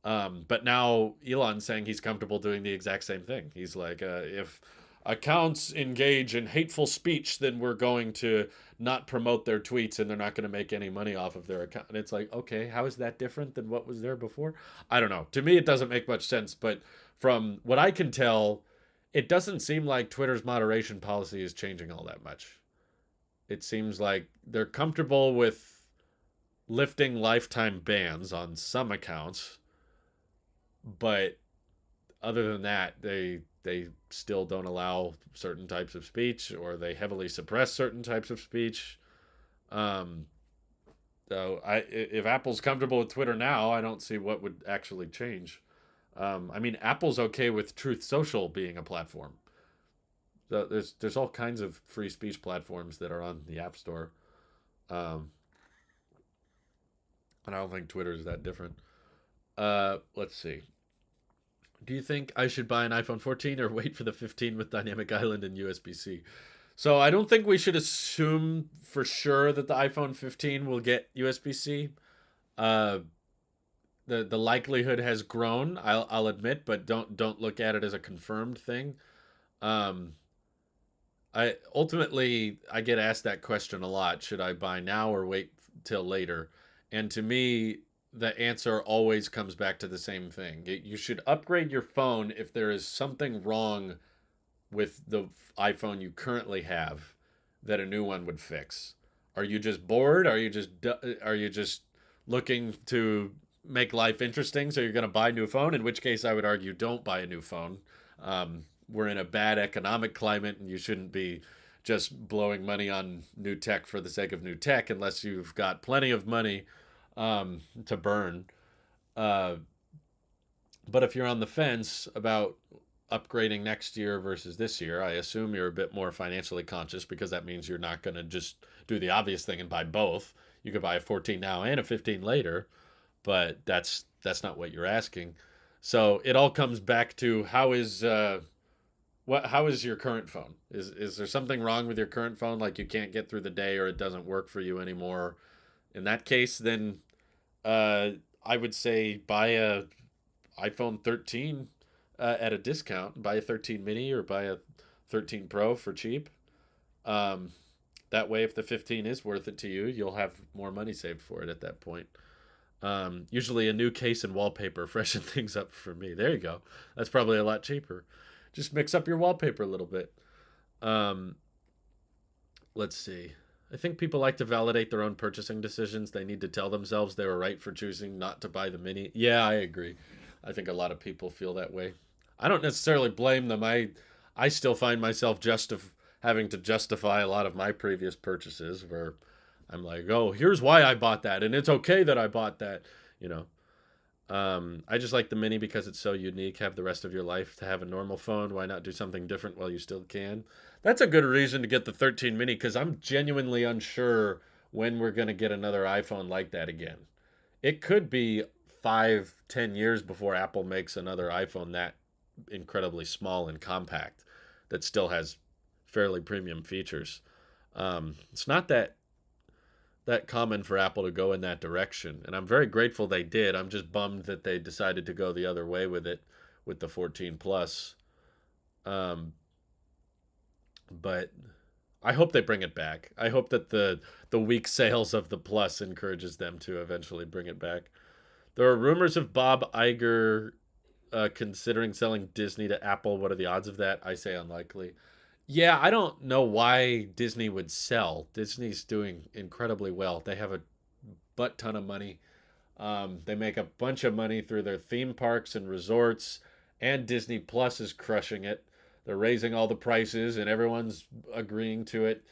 But now Elon's saying he's comfortable doing the exact same thing. He's like, if accounts engage in hateful speech, then we're going to not promote their tweets and they're not going to make any money off of their account. And it's like, okay, how is that different than what was there before? I don't know. To me, it doesn't make much sense. But from what I can tell, it doesn't seem like Twitter's moderation policy is changing all that much. It seems like they're comfortable with lifting lifetime bans on some accounts, but other than that, they still don't allow certain types of speech, or they heavily suppress certain types of speech. Um, so if Apple's comfortable with Twitter now, I don't see what would actually change. I mean, Apple's okay with Truth Social being a platform. So there's all kinds of free speech platforms that are on the App Store. Um, And I don't think Twitter is that different. Let's see. Do you think I should buy an iPhone 14 or wait for the 15 with Dynamic Island and USB-C? So I don't think we should assume for sure that the iPhone 15 will get USB-C. Uh, the likelihood has grown. I'll admit, but don't look at it as a confirmed thing. Um, I get asked that question a lot. Should I buy now or wait till later? And to me, the answer always comes back to the same thing. You should upgrade your phone if there is something wrong with the iPhone you currently have that a new one would fix. Are you just bored? Are you just looking to make life interesting? So you're going to buy a new phone. In which case, I would argue don't buy a new phone. We're in a bad economic climate, and you shouldn't be just blowing money on new tech for the sake of new tech unless you've got plenty of money to burn. Uh, but if you're on the fence about upgrading next year versus this year, I assume you're a bit more financially conscious because that means you're not going to just do the obvious thing and buy both. You could buy a 14 now and a 15 later, but that's not what you're asking. So it all comes back to how is your current phone? Is there something wrong with your current phone, like you can't get through the day or it doesn't work for you anymore? In that case, then uh, I would say buy a iPhone 13 at a discount. Buy a 13 mini or buy a 13 Pro for cheap. Um, that way, if the 15 is worth it to you, you'll have more money saved for it at that point. Usually, a new case and wallpaper freshen things up for me. There you go. That's probably a lot cheaper. Just mix up your wallpaper a little bit. Um, let's see. I think people like to validate their own purchasing decisions. They need to tell themselves they were right for choosing not to buy the mini. Yeah, I agree. I think a lot of people feel that way. I don't necessarily blame them. I still find myself having to justify a lot of my previous purchases where I'm like, "Oh, here's why I bought that and it's okay that I bought that," you know. I just like the mini because it's so unique. Have the rest of your life to have a normal phone. Why not do something different while you still can? That's a good reason to get the 13 mini because I'm genuinely unsure when we're going to get another iPhone like that again. It could be 5, 10 years before Apple makes another iPhone that incredibly small and compact that still has fairly premium features. It's not that common for Apple to go in that direction. And I'm very grateful they did. I'm just bummed that they decided to go the other way with it with the 14 Plus. Um, but I hope they bring it back. I hope that the weak sales of the Plus encourages them to eventually bring it back. There are rumors of Bob Iger considering selling Disney to Apple. What are the odds of that? I say unlikely. Yeah, I don't know why Disney would sell. Disney's doing incredibly well. They have a butt ton of money. They make a bunch of money through their theme parks and resorts, and Disney Plus is crushing it. They're raising all the prices, and everyone's agreeing to it.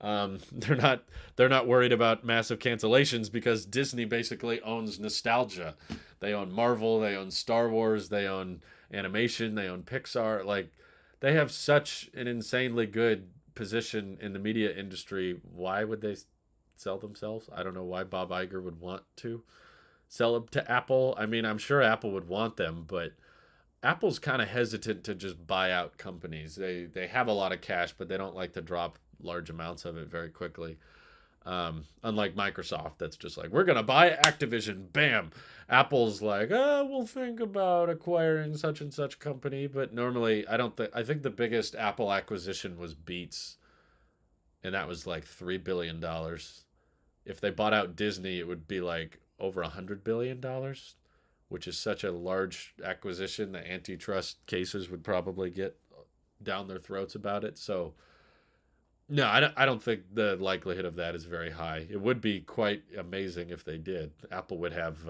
They're not worried about massive cancellations because Disney basically owns nostalgia. They own Marvel, they own Star Wars, they own animation, they own Pixar. Like they have such an insanely good position in the media industry. Why would they sell themselves? I don't know why Bob Iger would want to sell them to Apple. I mean, I'm sure Apple would want them, but Apple's kind of hesitant to just buy out companies. They have a lot of cash, but they don't like to drop large amounts of it very quickly. Unlike Microsoft, that's just like we're gonna buy Activision, bam. Apple's like, oh, we'll think about acquiring such and such company, but normally I don't think. I think the biggest Apple acquisition was Beats, and that was like $3 billion. If they bought out Disney, it would be like over $100 billion, which is such a large acquisition. The antitrust cases would probably get down their throats about it. So no, I don't think the likelihood of that is very high. It would be quite amazing if they did. Apple would have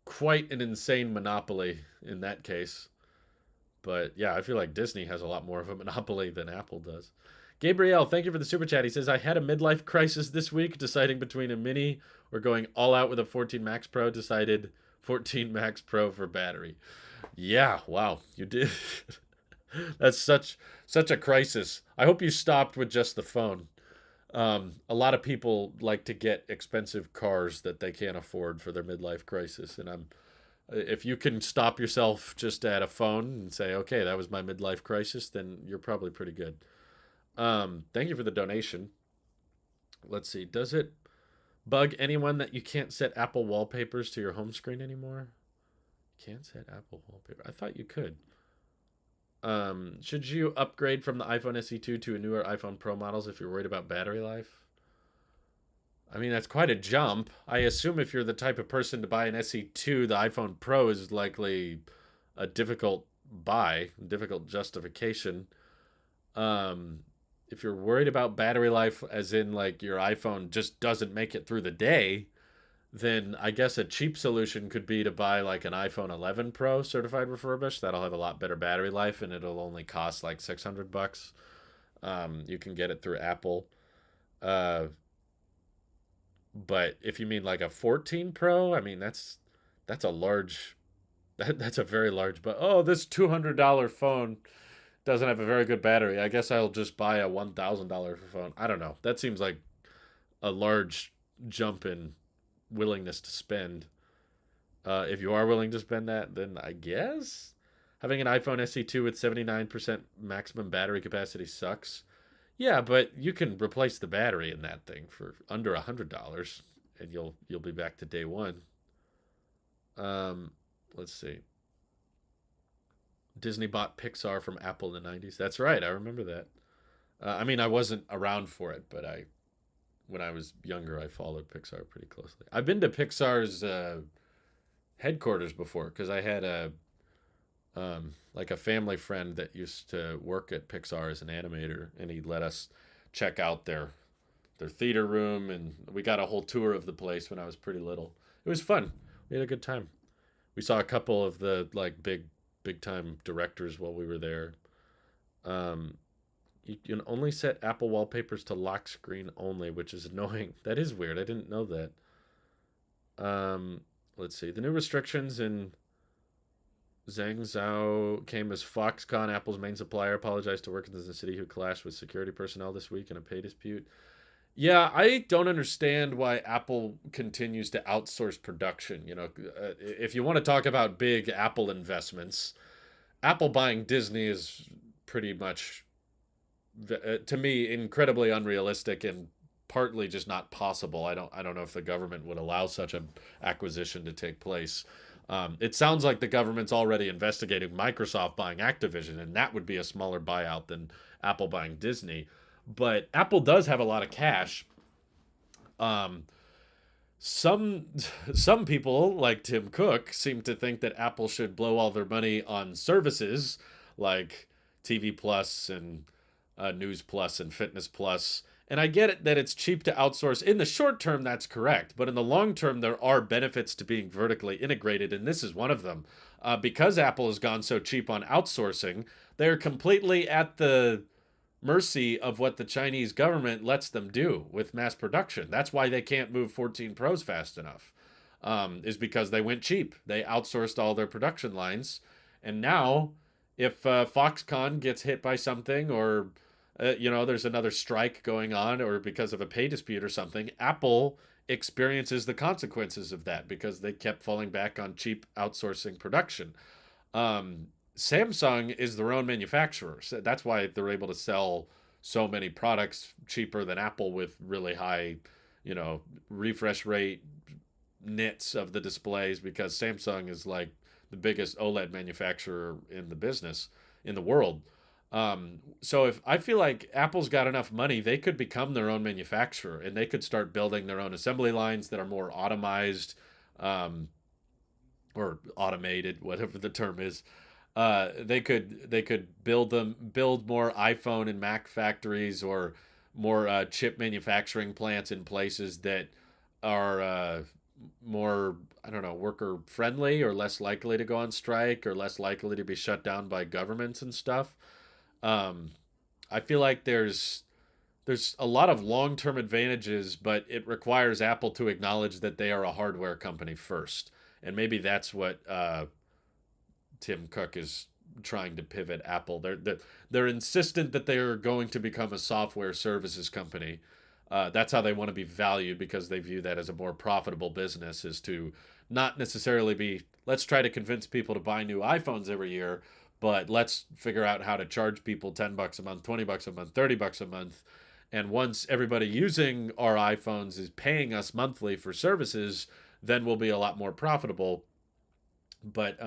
quite an insane monopoly in that case. But yeah, I feel like Disney has a lot more of a monopoly than Apple does. Gabriel, thank you for the super chat. He says, I had a midlife crisis this week deciding between a mini or going all out with a 14 Max Pro. Decided 14 Max Pro for battery. Yeah, wow, you did. That's such a crisis. I hope you stopped with just the phone. A lot of people like to get expensive cars that they can't afford for their midlife crisis, and if you can stop yourself just at a phone and say, "Okay, that was my midlife crisis," then you're probably pretty good. Thank you for the donation. Let's see. Does it bug anyone that you can't set Apple wallpapers to your home screen anymore? Can't set Apple wallpaper. I thought you could. Should you upgrade from the iPhone SE2 to a newer iPhone Pro models if you're worried about battery life? I mean, that's quite a jump. I assume if you're the type of person to buy an SE2, the iPhone Pro is likely a difficult buy, difficult justification. Um, if you're worried about battery life, as in like your iPhone just doesn't make it through the day, then I guess a cheap solution could be to buy like an iPhone 11 Pro certified refurbished. That'll have a lot better battery life and it'll only cost like 600 bucks. You can get it through Apple. Uh, but if you mean like a 14 Pro, I mean that's a large that's a very large, but oh, this $200 phone doesn't have a very good battery. I guess I'll just buy a $1,000 phone. I don't know. That seems like a large jump in willingness to spend. If you are willing to spend that, then I guess having an iPhone SE2 with 79% maximum battery capacity sucks. Yeah, but you can replace the battery in that thing for under $100, and you'll be back to day one. Um, let's see. Disney bought Pixar from Apple in the '90s. That's right, I remember that. I mean, I wasn't around for it, but I when I was younger, I followed Pixar pretty closely. I've been to Pixar's headquarters before because I had a like a family friend that used to work at Pixar as an animator, and he let us check out their theater room, and we got a whole tour of the place when I was pretty little. It was fun. We had a good time. We saw a couple of the like big time directors while we were there. Um, you can only set Apple wallpapers to lock screen only, which is annoying. That is weird. I didn't know that. Um, let's see. The new restrictions in Zhangzhou came as Foxconn, Apple's main supplier, apologized to workers in the city who clashed with security personnel this week in a pay dispute. Yeah, I don't understand why Apple continues to outsource production. If you want to talk about big Apple investments, Apple buying Disney is pretty much, to me, incredibly unrealistic and partly just not possible. I don't know if the government would allow such an acquisition to take place. It sounds like the government's already investigating Microsoft buying Activision, and that would be a smaller buyout than Apple buying Disney. But Apple does have a lot of cash. Um, some some people like Tim Cook seem to think that Apple should blow all their money on services like TV Plus and News Plus and Fitness Plus. And I get it that it's cheap to outsource. In the short term, that's correct. But in the long term, there are benefits to being vertically integrated, and this is one of them. Because Apple has gone so cheap on outsourcing, they're completely at the mercy of what the Chinese government lets them do with mass production. That's why they can't move 14 Pros fast enough, is because they went cheap. They outsourced all their production lines. And now, if Foxconn gets hit by something or there's another strike going on or because of a pay dispute or something, Apple experiences the consequences of that because they kept falling back on cheap outsourcing production. Um, Samsung is their own manufacturer. So that's why they're able to sell so many products cheaper than Apple with really high, refresh rate nits of the displays because Samsung is like the biggest OLED manufacturer in the business in the world. So if I feel like Apple's got enough money, they could become their own manufacturer and they could start building their own assembly lines that are more automized, um, or automated, whatever the term is. They could build more iPhone and Mac factories or more chip manufacturing plants in places that are more, I don't know, worker friendly or less likely to go on strike or less likely to be shut down by governments and stuff. Um, I feel like there's a lot of long-term advantages, but it requires Apple to acknowledge that they are a hardware company first. And maybe that's what Tim Cook is trying to pivot Apple. They're insistent that they are going to become a software services company, That's how they want to be valued because they view that as a more profitable business, is to not necessarily be, let's try to convince people to buy new iPhones every year, but let's figure out how to charge people $10 a month, $20 a month, $30 a month. And once everybody using our iPhones is paying us monthly for services, then we'll be a lot more profitable. But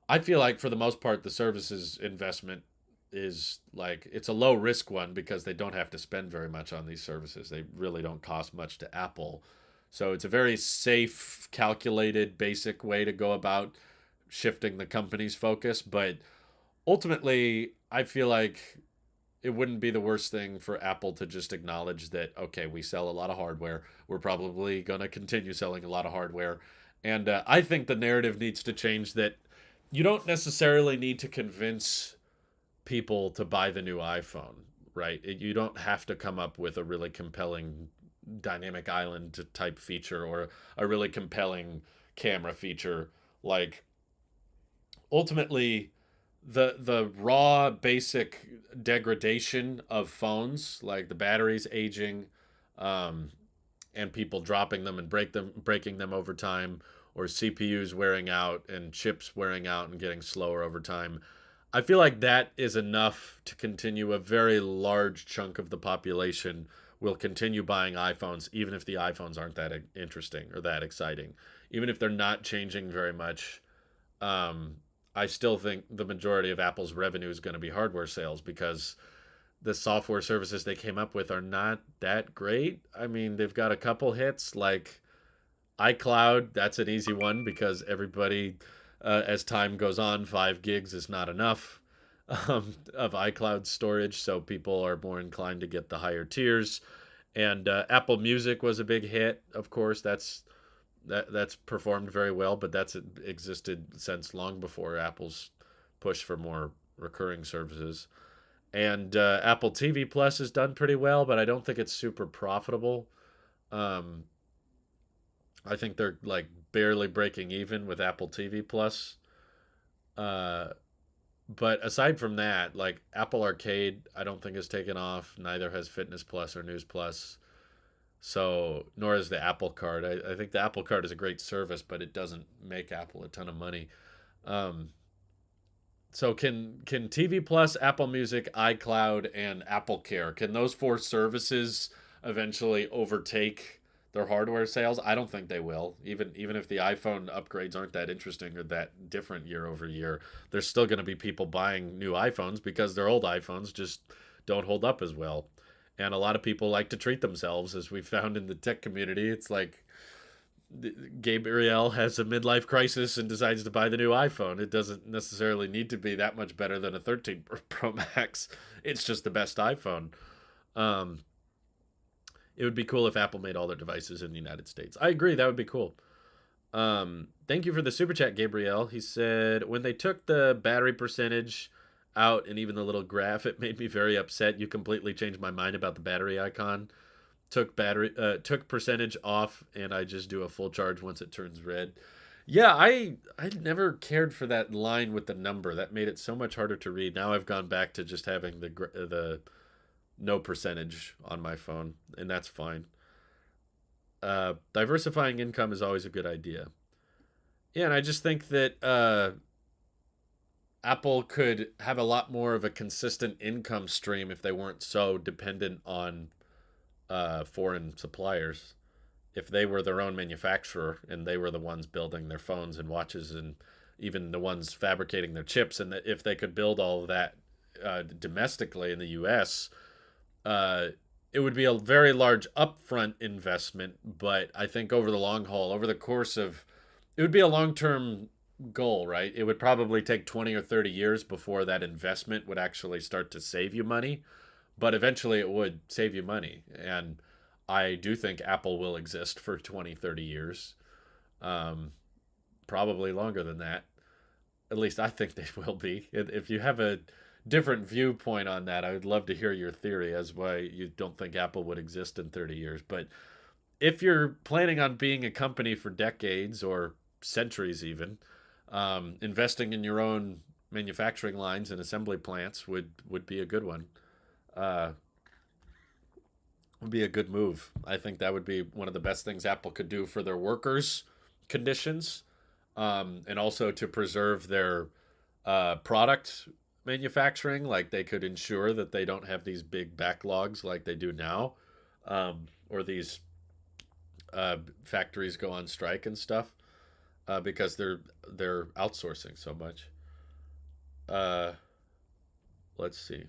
I feel like for the most part, the services investment is like it's a low risk one because they don't have to spend very much on these services. They really don't cost much to Apple. So it's a very safe, calculated, basic way to go about shifting the company's focus. But ultimately, I feel like it wouldn't be the worst thing for Apple to just acknowledge that, okay, we sell a lot of hardware. We're probably going to continue selling a lot of hardware. And I think the narrative needs to change that you don't necessarily need to convince people to buy the new iPhone, right? You don't have to come up with a really compelling dynamic island type feature or a really compelling camera feature. Like ultimately the raw basic degradation of phones, like the batteries aging, um, and people dropping them and breaking them over time, or CPUs wearing out and chips wearing out and getting slower over time. I feel like that is enough to continue. A very large chunk of the population will continue buying iPhones, even if the iPhones aren't that interesting or that exciting, even if they're not changing very much. Um, I still think the majority of Apple's revenue is going to be hardware sales because the software services they came up with are not that great. I mean, they've got a couple hits like iCloud. That's an easy one because everybody, as time goes on, 5 gigs is not enough of iCloud storage, so people are more inclined to get the higher tiers. And Apple Music was a big hit, of course. That's performed very well, but that's existed since long before Apple's push for more recurring services. And Apple TV Plus has done pretty well, but I don't think it's super profitable. Um, I think they're like barely breaking even with Apple TV Plus. Uh, but aside from that, like Apple Arcade, I don't think has taken off. Neither has Fitness Plus or News Plus. So, nor is the Apple Card. I think the Apple Card is a great service, but it doesn't make Apple a ton of money. Um, so can TV Plus, Apple Music, iCloud, and Apple Care, can those four services eventually overtake their hardware sales? I don't think they will. Even if the iPhone upgrades aren't that interesting or that different year over year, there's still going to be people buying new iPhones because their old iPhones just don't hold up as well. And a lot of people like to treat themselves, as we found in the tech community. It's like Gabriel has a midlife crisis and decides to buy the new iPhone. It doesn't necessarily need to be that much better than a 13 Pro Max. It's just the best iPhone. Um, it would be cool if Apple made all their devices in the United States. I agree, that would be cool. Thank you for the super chat, Gabriel. He said, when they took the battery percentage out and even the little graph, it made me very upset. You completely changed my mind about the battery icon. Took percentage off, and I just do a full charge once it turns red. Yeah, I never cared for that line with the number. That made it so much harder to read. Now I've gone back to just having the no percentage on my phone, and that's fine. Diversifying income is always a good idea. Yeah, and I just think that Apple could have a lot more of a consistent income stream if they weren't so dependent on foreign suppliers. If they were their own manufacturer and they were the ones building their phones and watches and even the ones fabricating their chips, and if they could build all of that domestically in the U.S., uh, it would be a very large upfront investment. But I think over the long haul, over the course of, it would be a long term goal, right? It would probably take 20 or 30 years before that investment would actually start to save you money, but eventually it would save you money. And I do think Apple will exist for 20, 30 years, um, probably longer than that. At least I think they will be. If you have a different viewpoint on that, I would love to hear your theory as why you don't think Apple would exist in 30 years. But if you're planning on being a company for decades or centuries even, investing in your own manufacturing lines and assembly plants would be a good one. Uh, would be a good move. I think that would be one of the best things Apple could do for their workers' conditions, and also to preserve their product manufacturing. Like they could ensure that they don't have these big backlogs like they do now, or these factories go on strike and stuff because they're outsourcing so much. Uh, let's see.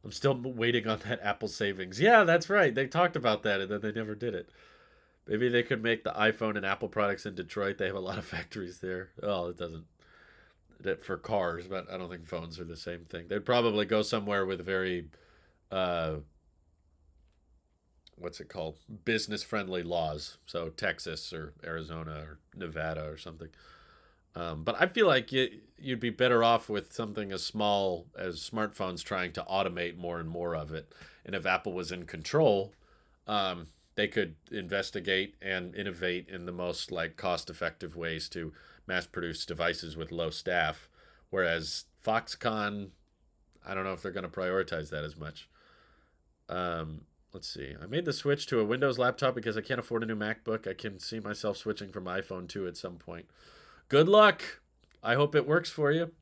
I'm still waiting on that Apple savings. Yeah, that's right. They talked about that and then they never did it. Maybe they could make the iPhone and Apple products in Detroit. They have a lot of factories there. Oh, it doesn't that for cars, but I don't think phones are the same thing. They'd probably go somewhere with very uh what's it called? Business friendly laws. So Texas or Arizona or Nevada or something. But I feel like you'd be better off with something as small as smartphones trying to automate more and more of it. And if Apple was in control, they could investigate and innovate in the most like cost-effective ways to mass-produce devices with low staff. Whereas Foxconn, I don't know if they're going to prioritize that as much. Let's see. I made the switch to a Windows laptop because I can't afford a new MacBook. I can see myself switching from iPhone 2 at some point. Good luck. I hope it works for you.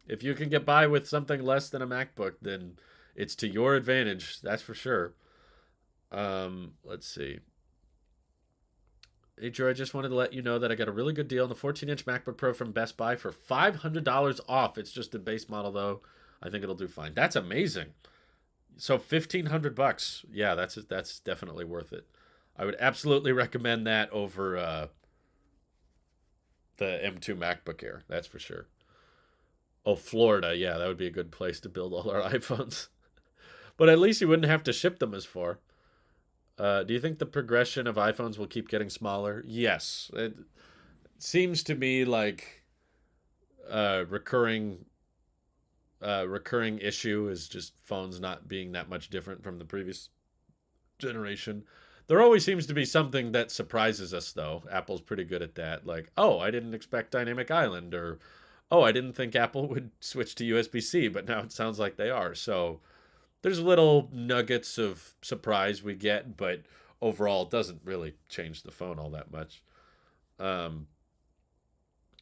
If you can get by with something less than a MacBook, then it's to your advantage. That's for sure. Let's see. Hey, Joe, I just wanted to let you know that I got a really good deal on the 14-inch MacBook Pro from Best Buy for $500 off. It's just a base model, though. I think it'll do fine. That's amazing. So 1,500 bucks. Yeah, that's definitely worth it. I would absolutely recommend that over the M2 MacBook Air. That's for sure. Oh, Florida. Yeah, that would be a good place to build all our iPhones. But at least you wouldn't have to ship them as far. Do you think the progression of iPhones will keep getting smaller? Yes. It seems to me like a recurring issue is just phones not being that much different from the previous generation. There always seems to be something that surprises us, though. Apple's pretty good at that. Like, oh, I didn't expect Dynamic Island, or oh, I didn't think Apple would switch to USB-C, but now it sounds like they are. So there's little nuggets of surprise we get, but overall, it doesn't really change the phone all that much. Um,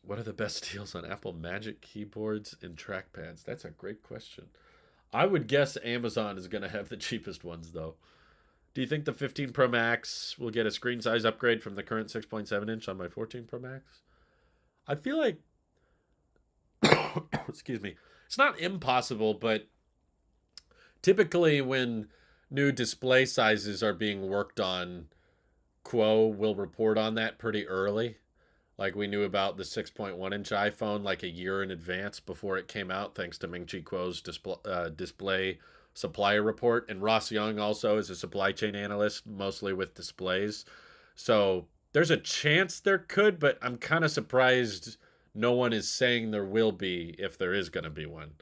what are the best deals on Apple Magic keyboards and trackpads? That's a great question. I would guess Amazon is going to have the cheapest ones, though. Do you think the 15 Pro Max will get a screen size upgrade from the current 6.7 inch on my 14 Pro Max? I feel like, excuse me, it's not impossible, but typically when new display sizes are being worked on, Quo will report on that pretty early. Like we knew about the 6.1-inch iPhone like a year in advance before it came out, thanks to Ming-Chi Kuo's display supplier report. And Ross Young also is a supply chain analyst, mostly with displays. So there's a chance there could, but I'm kind of surprised no one is saying there will be if there is going to be one.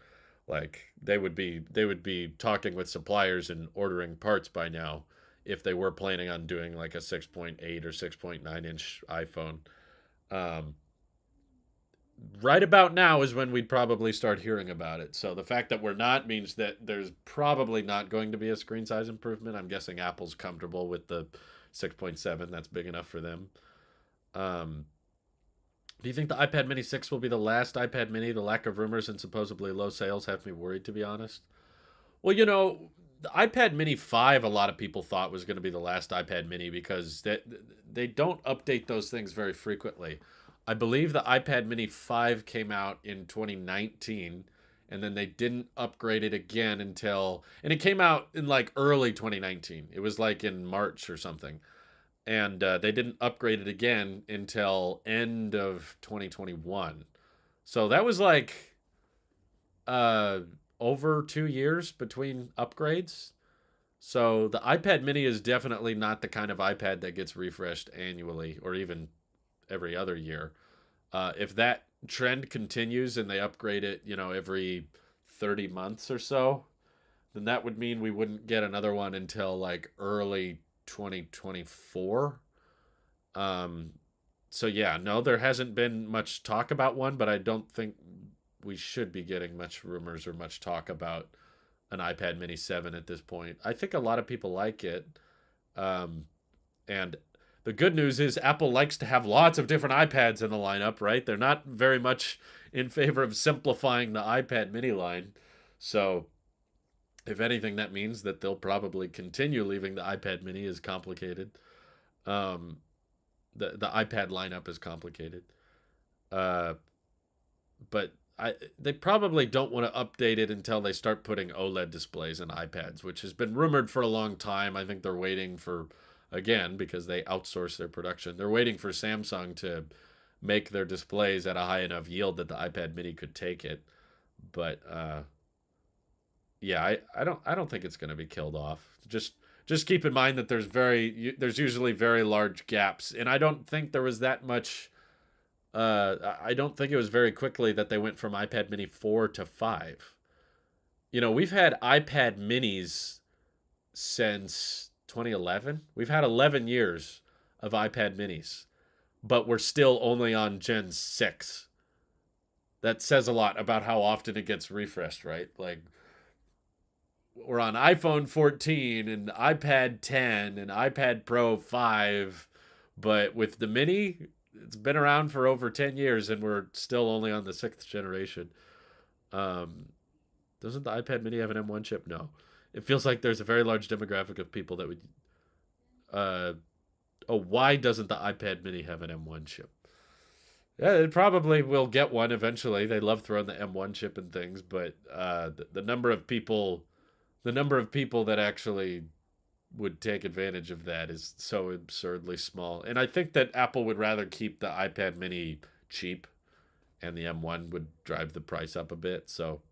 Like they would be talking with suppliers and ordering parts by now if they were planning on doing like a 6.8 or 6.9-inch iPhone. Um, right about now is when we'd probably start hearing about it. So the fact that we're not means that there's probably not going to be a screen size improvement. I'm guessing Apple's comfortable with the 6.7. That's big enough for them. Um, do you think the iPad Mini 6 will be the last iPad Mini? The lack of rumors and supposedly low sales have me worried, to be honest. Well, the iPad Mini 5, a lot of people thought was going to be the last iPad Mini because they don't update those things very frequently. I believe the iPad Mini 5 came out in 2019, and then they didn't upgrade it again and it came out in like early 2019. It was like in March or something. And they didn't upgrade it again until end of 2021. So that was like uh, over 2 years between upgrades. So the iPad Mini is definitely not the kind of iPad that gets refreshed annually or even every other year. If that trend continues and they upgrade it, every 30 months or so, then that would mean we wouldn't get another one until like early 2024. Um, so yeah, no, there hasn't been much talk about one, but I don't think we should be getting much rumors or much talk about an iPad Mini 7 at this point. I think a lot of people like it. Um, and the good news is Apple likes to have lots of different iPads in the lineup, right? They're not very much in favor of simplifying the iPad mini line. So, if anything, that means that they'll probably continue leaving the iPad mini as complicated. Um, the iPad lineup is complicated. Uh, but they probably don't want to update it until they start putting OLED displays in iPads, which has been rumored for a long time. I think they're waiting for, again, because they outsource their production. They're waiting for Samsung to make their displays at a high enough yield that the iPad Mini could take it. But yeah, I don't think it's going to be killed off. Just keep in mind that there's usually very large gaps, and I don't think there was that much. I don't think it was very quickly that they went from iPad Mini 4 to 5. We've had iPad Minis since 2011. We've had 11 years of iPad Minis, but we're still only on Gen 6. That says a lot about how often it gets refreshed, right? Like, we're on iPhone 14 and iPad 10 and iPad Pro 5, but with the Mini, it's been around for over 10 years and we're still only on the sixth generation. Um, doesn't the iPad Mini have an M1 chip? No. It feels like there's a very large demographic of people that would. Uh, oh, why doesn't the iPad Mini have an M1 chip? Yeah, it probably will get one eventually. They love throwing the M1 chip and things, but the number of people, that actually would take advantage of that is so absurdly small. And I think that Apple would rather keep the iPad Mini cheap, and the M1 would drive the price up a bit. So,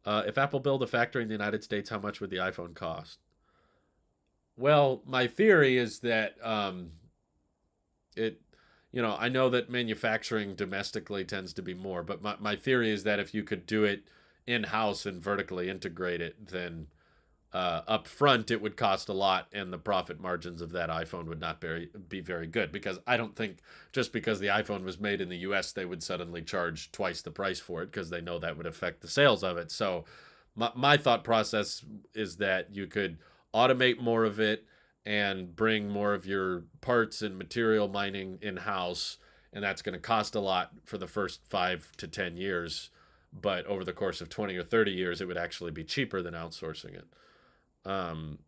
if Apple built a factory in the United States, how much would the iPhone cost? Well, my theory is that it, I know that manufacturing domestically tends to be more, but my theory is that if you could do it in house and vertically integrate it, then up front it would cost a lot, and the profit margins of that iPhone would not be very good, because I don't think just because the iPhone was made in the US they would suddenly charge twice the price for it, because they know that would affect the sales of it. So my thought process is that you could automate more of it and bring more of your parts and material mining in house, and that's going to cost a lot for the first 5 to 10 years, but over the course of 20 or 30 years it would actually be cheaper than outsourcing it. um,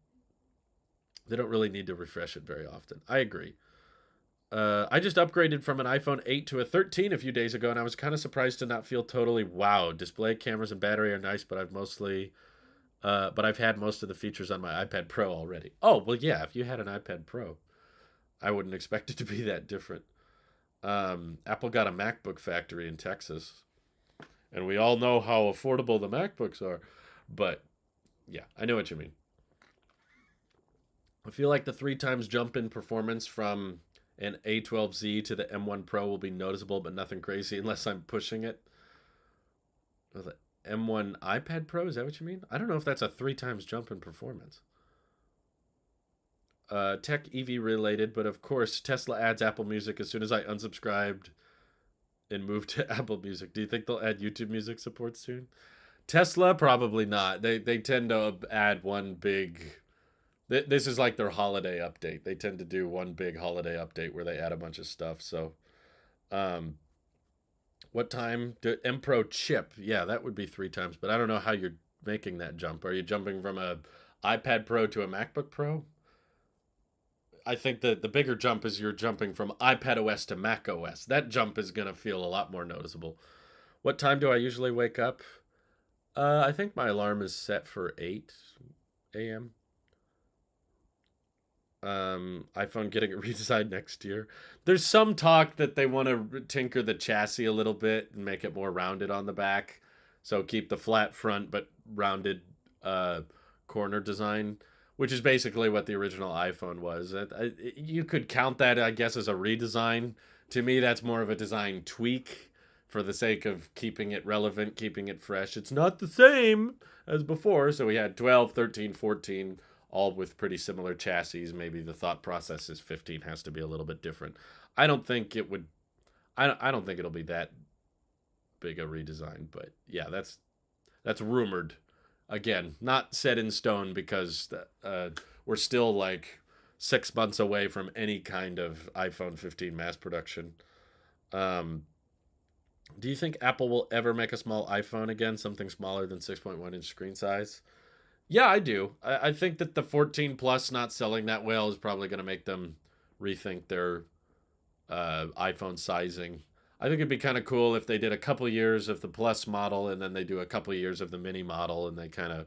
they don't really need to refresh it very often. I agree. I just upgraded from an iPhone 8 to a 13 a few days ago, and I was kind of surprised to not feel totally wow. Display, cameras, and battery are nice, but I've had most of the features on my iPad Pro already. Oh well, yeah. If you had an iPad Pro, I wouldn't expect it to be that different. Apple got a MacBook factory in Texas, and we all know how affordable the MacBooks are. But yeah, I know what you mean. I feel like the three times jump in performance from an A12Z to the M1 Pro will be noticeable, but nothing crazy unless I'm pushing it. Oh, the M1 iPad Pro, is that what you mean? I don't know if that's a three times jump in performance. Tech EV related, but of course, Tesla adds Apple Music as soon as I unsubscribed and moved to Apple Music. Do you think they'll add YouTube Music support soon? Tesla, probably not. They tend to add one big. This is like their holiday update. They tend to do one big holiday update where they add a bunch of stuff. So, um, what time do M Pro chip? Yeah, that would be three times. But I don't know how you're making that jump. Are you jumping from a iPad Pro to a MacBook Pro? I think that the bigger jump is you're jumping from iPad OS to Mac OS. That jump is going to feel a lot more noticeable. What time do I usually wake up? I think my alarm is set for 8 a.m. iPhone getting a redesign next year. There's some talk that they want to tinker the chassis a little bit and make it more rounded on the back. So keep the flat front but rounded uh, corner design, which is basically what the original iPhone was. You could count that, I guess, as a redesign. To me, that's more of a design tweak for the sake of keeping it relevant, keeping it fresh. It's not the same as before. So we had 12, 13, 14, all with pretty similar chassis. Maybe the thought process is 15 has to be a little bit different. I don't think it would. I don't think it'll be that big a redesign, but yeah, that's rumored. Again, not set in stone because we're still like 6 months away from any kind of iPhone 15 mass production. Um, do you think Apple will ever make a small iPhone again, something smaller than 6.1-inch screen size? Yeah, I do. I think that the 14 Plus not selling that well is probably going to make them rethink their iPhone sizing. I think it'd be kind of cool if they did a couple years of the Plus model and then they do a couple years of the Mini model and they kind of,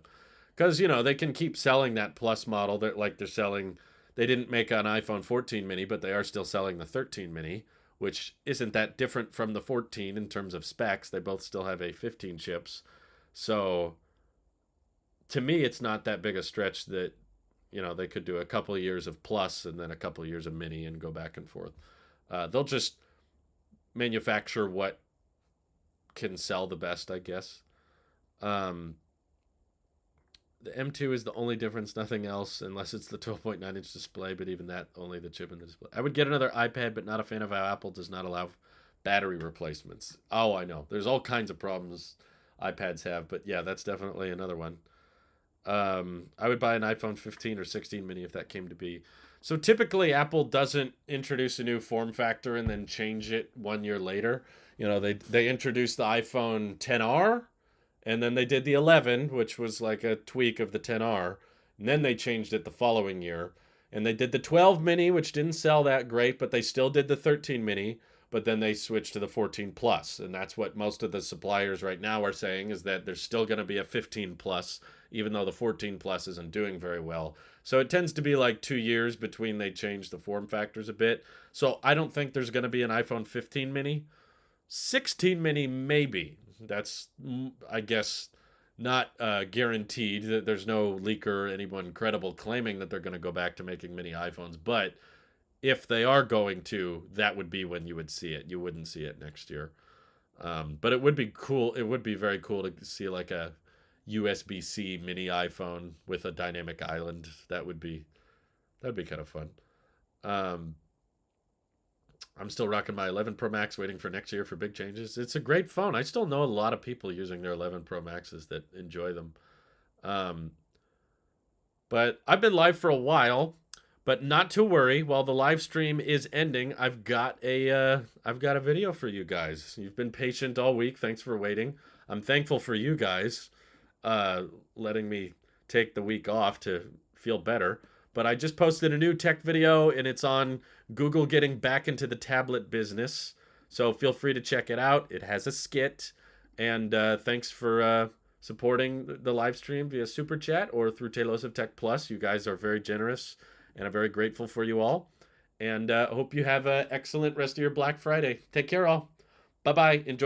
because they can keep selling that Plus model. They're selling. They didn't make an iPhone 14 mini, but they are still selling the 13 mini, which isn't that different from the 14 in terms of specs. They both still have A15 chips. So to me, it's not that big a stretch that they could do a couple of years of Plus and then a couple of years of Mini and go back and forth. They'll just manufacture what can sell the best, I guess. Um, the M2 is the only difference, nothing else, unless it's the 12.9-inch display, but even that, only the chip in the display. I would get another iPad, but not a fan of how Apple does not allow battery replacements. Oh, I know. There's all kinds of problems iPads have, but yeah, that's definitely another one. I would buy an iPhone 15 or 16 mini if that came to be. So typically, Apple doesn't introduce a new form factor and then change it 1 year later. They introduced the iPhone 10R, and then they did the 11, which was like a tweak of the 10R, and then they changed it the following year. And they did the 12 mini, which didn't sell that great, but they still did the 13 mini. But then they switched to the 14 Plus, and that's what most of the suppliers right now are saying, is that there's still going to be a 15 Plus, even though the 14 Plus isn't doing very well. So it tends to be like 2 years between they change the form factors a bit. So I don't think there's going to be an iPhone 15 mini. 16 mini, maybe. That's, I guess, not guaranteed. That there's no leaker or anyone credible claiming that they're going to go back to making mini iPhones. But if they are going to, that would be when you would see it. You wouldn't see it next year. But it would be cool. It would be very cool to see like a USB-C mini iPhone with a dynamic island. That'd be kind of fun. Um, I'm still rocking my 11 Pro Max, waiting for next year for big changes. It's a great phone. I still know a lot of people using their 11 Pro Maxes that enjoy them. Um, but I've been live for a while. But not to worry. While the live stream is ending, I've got a video for you guys. You've been patient all week. Thanks for waiting. I'm thankful for you guys letting me take the week off to feel better. But I just posted a new tech video, and it's on Google getting back into the tablet business. So feel free to check it out. It has a skit. And thanks for supporting the live stream via Super Chat or through Tailosive Tech Plus. You guys are very generous, and I'm very grateful for you all. And hope you have an excellent rest of your Black Friday. Take care, all. Bye-bye. Enjoy.